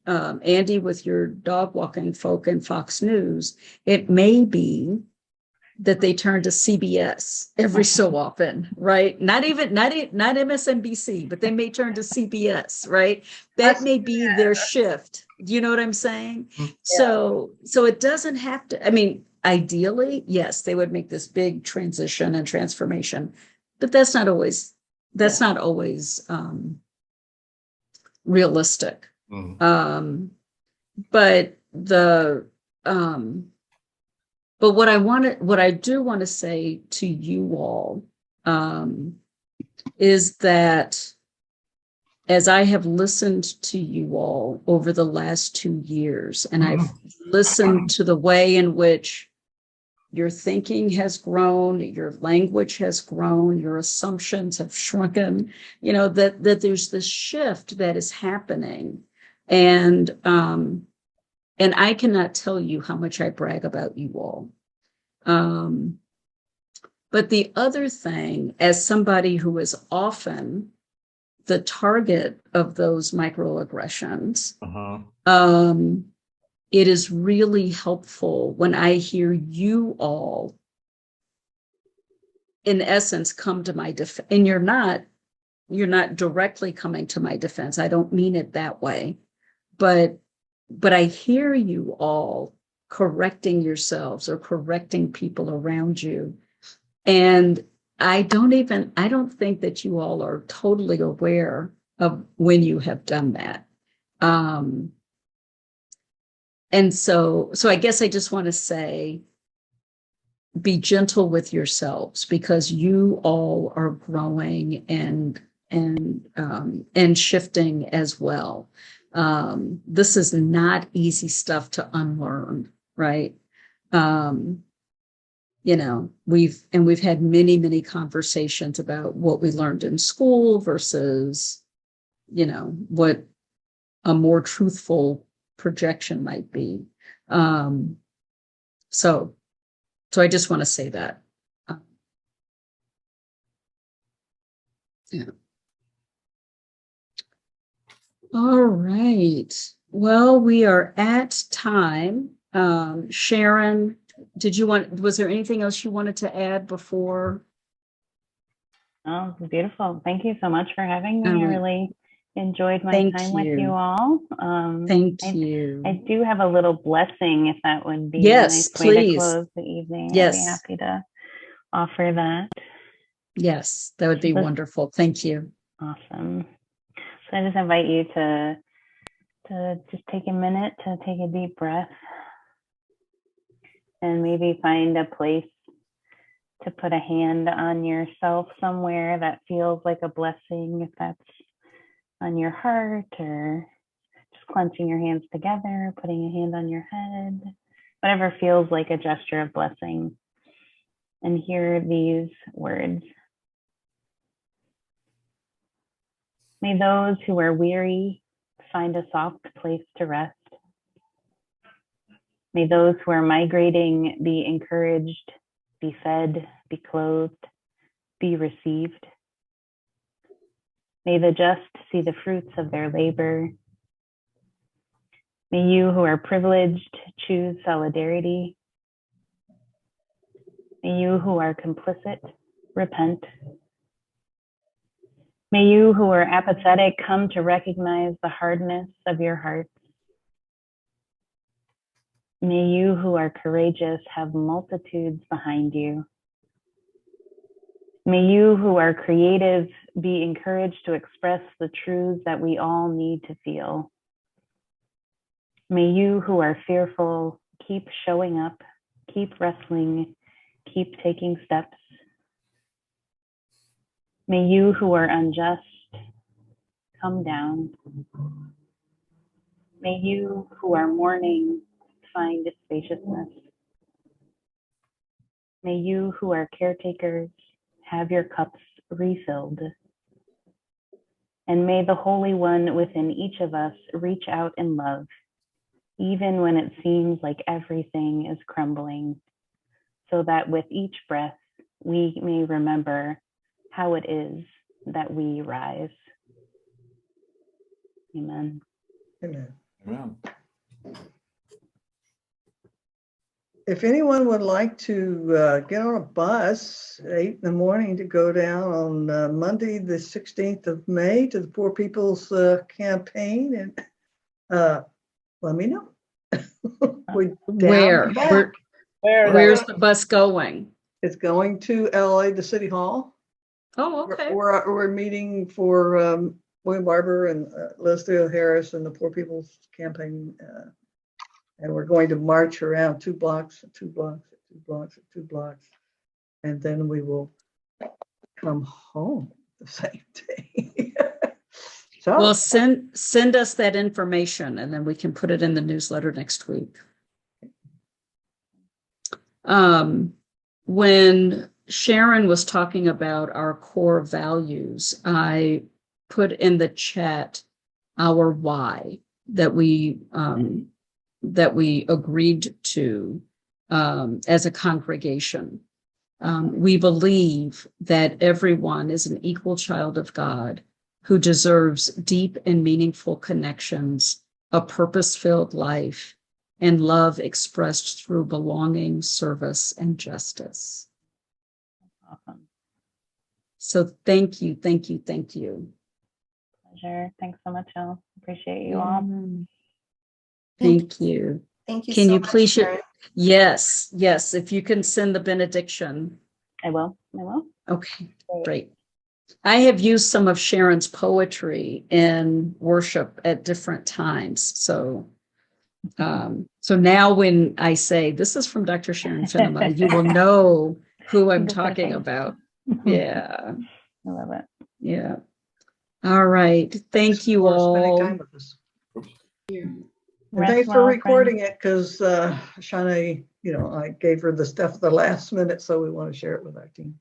Andy, with your dog walking folk and Fox News, it may be that they turn to CBS every so often, right? Not MSNBC, but they may turn to CBS, right? That may be their shift. Do you know what I'm saying? Yeah. So it doesn't have to, I mean, ideally, yes, they would make this big transition and transformation, but that's not always realistic. But what I do want to say to you all is that as I have listened to you all over the last 2 years, and I've listened to the way in which your thinking has grown, your language has grown, your assumptions have shrunken, you know, that there's this shift that is happening. And I cannot tell you how much I brag about you all. But the other thing, as somebody who is often the target of those microaggressions, it is really helpful when I hear you all, in essence, come to my defense. And you're not directly coming to my defense. I don't mean it that way, but I hear you all correcting yourselves or correcting people around you. And I don't think that you all are totally aware of when you have done that. And so I guess I just want to say, be gentle with yourselves, because you all are growing and shifting as well. This is not easy stuff to unlearn, right? We've had many conversations about what we learned in school versus, what a more truthful projection might be. So I just want to say that. Yeah. All right. Well, we are at time. Sharon, was there anything else you wanted to add before? Oh, beautiful. Thank you so much for having me. I really enjoyed my time with you all. Thank you. I do have a little blessing, if that would be a nice way to close the evening. Yes. I'd be happy to offer that. Yes, that would be wonderful. Thank you. Awesome. So I just invite you to just take a minute to take a deep breath and maybe find a place to put a hand on yourself somewhere that feels like a blessing, if that's on your heart or just clenching your hands together, putting a hand on your head, whatever feels like a gesture of blessing. And hear these words. May those who are weary find a soft place to rest. May those who are migrating be encouraged, be fed, be clothed, be received. May the just see the fruits of their labor. May you who are privileged choose solidarity. May you who are complicit repent. May you who are apathetic come to recognize the hardness of your hearts. May you who are courageous have multitudes behind you. May you who are creative be encouraged to express the truths that we all need to feel. May you who are fearful keep showing up, keep wrestling, keep taking steps. May you who are unjust come down. May you who are mourning find spaciousness. May you who are caretakers have your cups refilled. And may the Holy One within each of us reach out in love, even when it seems like everything is crumbling, so that with each breath we may remember how it is that we rise. Amen. Amen. Amen. If anyone would like to get on a bus at 8 in the morning to go down on Monday, the 16th of May to the Poor People's Campaign, and let me know. Where's the bus going? It's going to LA, the City Hall. Oh, okay. We're meeting for William Barber and Leslie Harris and the Poor People's Campaign. And we're going to march around 2 blocks, 2 blocks, 2 blocks, 2 blocks. And then we will come home the same day. So, well, send us that information and then we can put it in the newsletter next week. When Sharon was talking about our core values, I put in the chat our why that we agreed to as a congregation. We believe that everyone is an equal child of God who deserves deep and meaningful connections, a purpose-filled life, and love expressed through belonging, service, and justice. Awesome. So thank you, thank you, thank you. Pleasure. Thanks so much, Elle. Appreciate you all. Thank you. Thank you Can so you much, please Sharon. Yes, yes, if you can send the benediction. I will. Okay, great. I have used some of Sharon's poetry in worship at different times. So now when I say this is from Dr. Sharon Fennema, you will know who I'm talking about. Yeah. I love it. Yeah. All right. Thank you For spending all. time with us. And Rest thanks for well, recording it, because Shauna, I gave her the stuff at the last minute, so we want to share it with our team.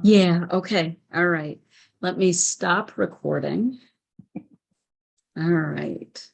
Yeah. Okay. All right. Let me stop recording. All right.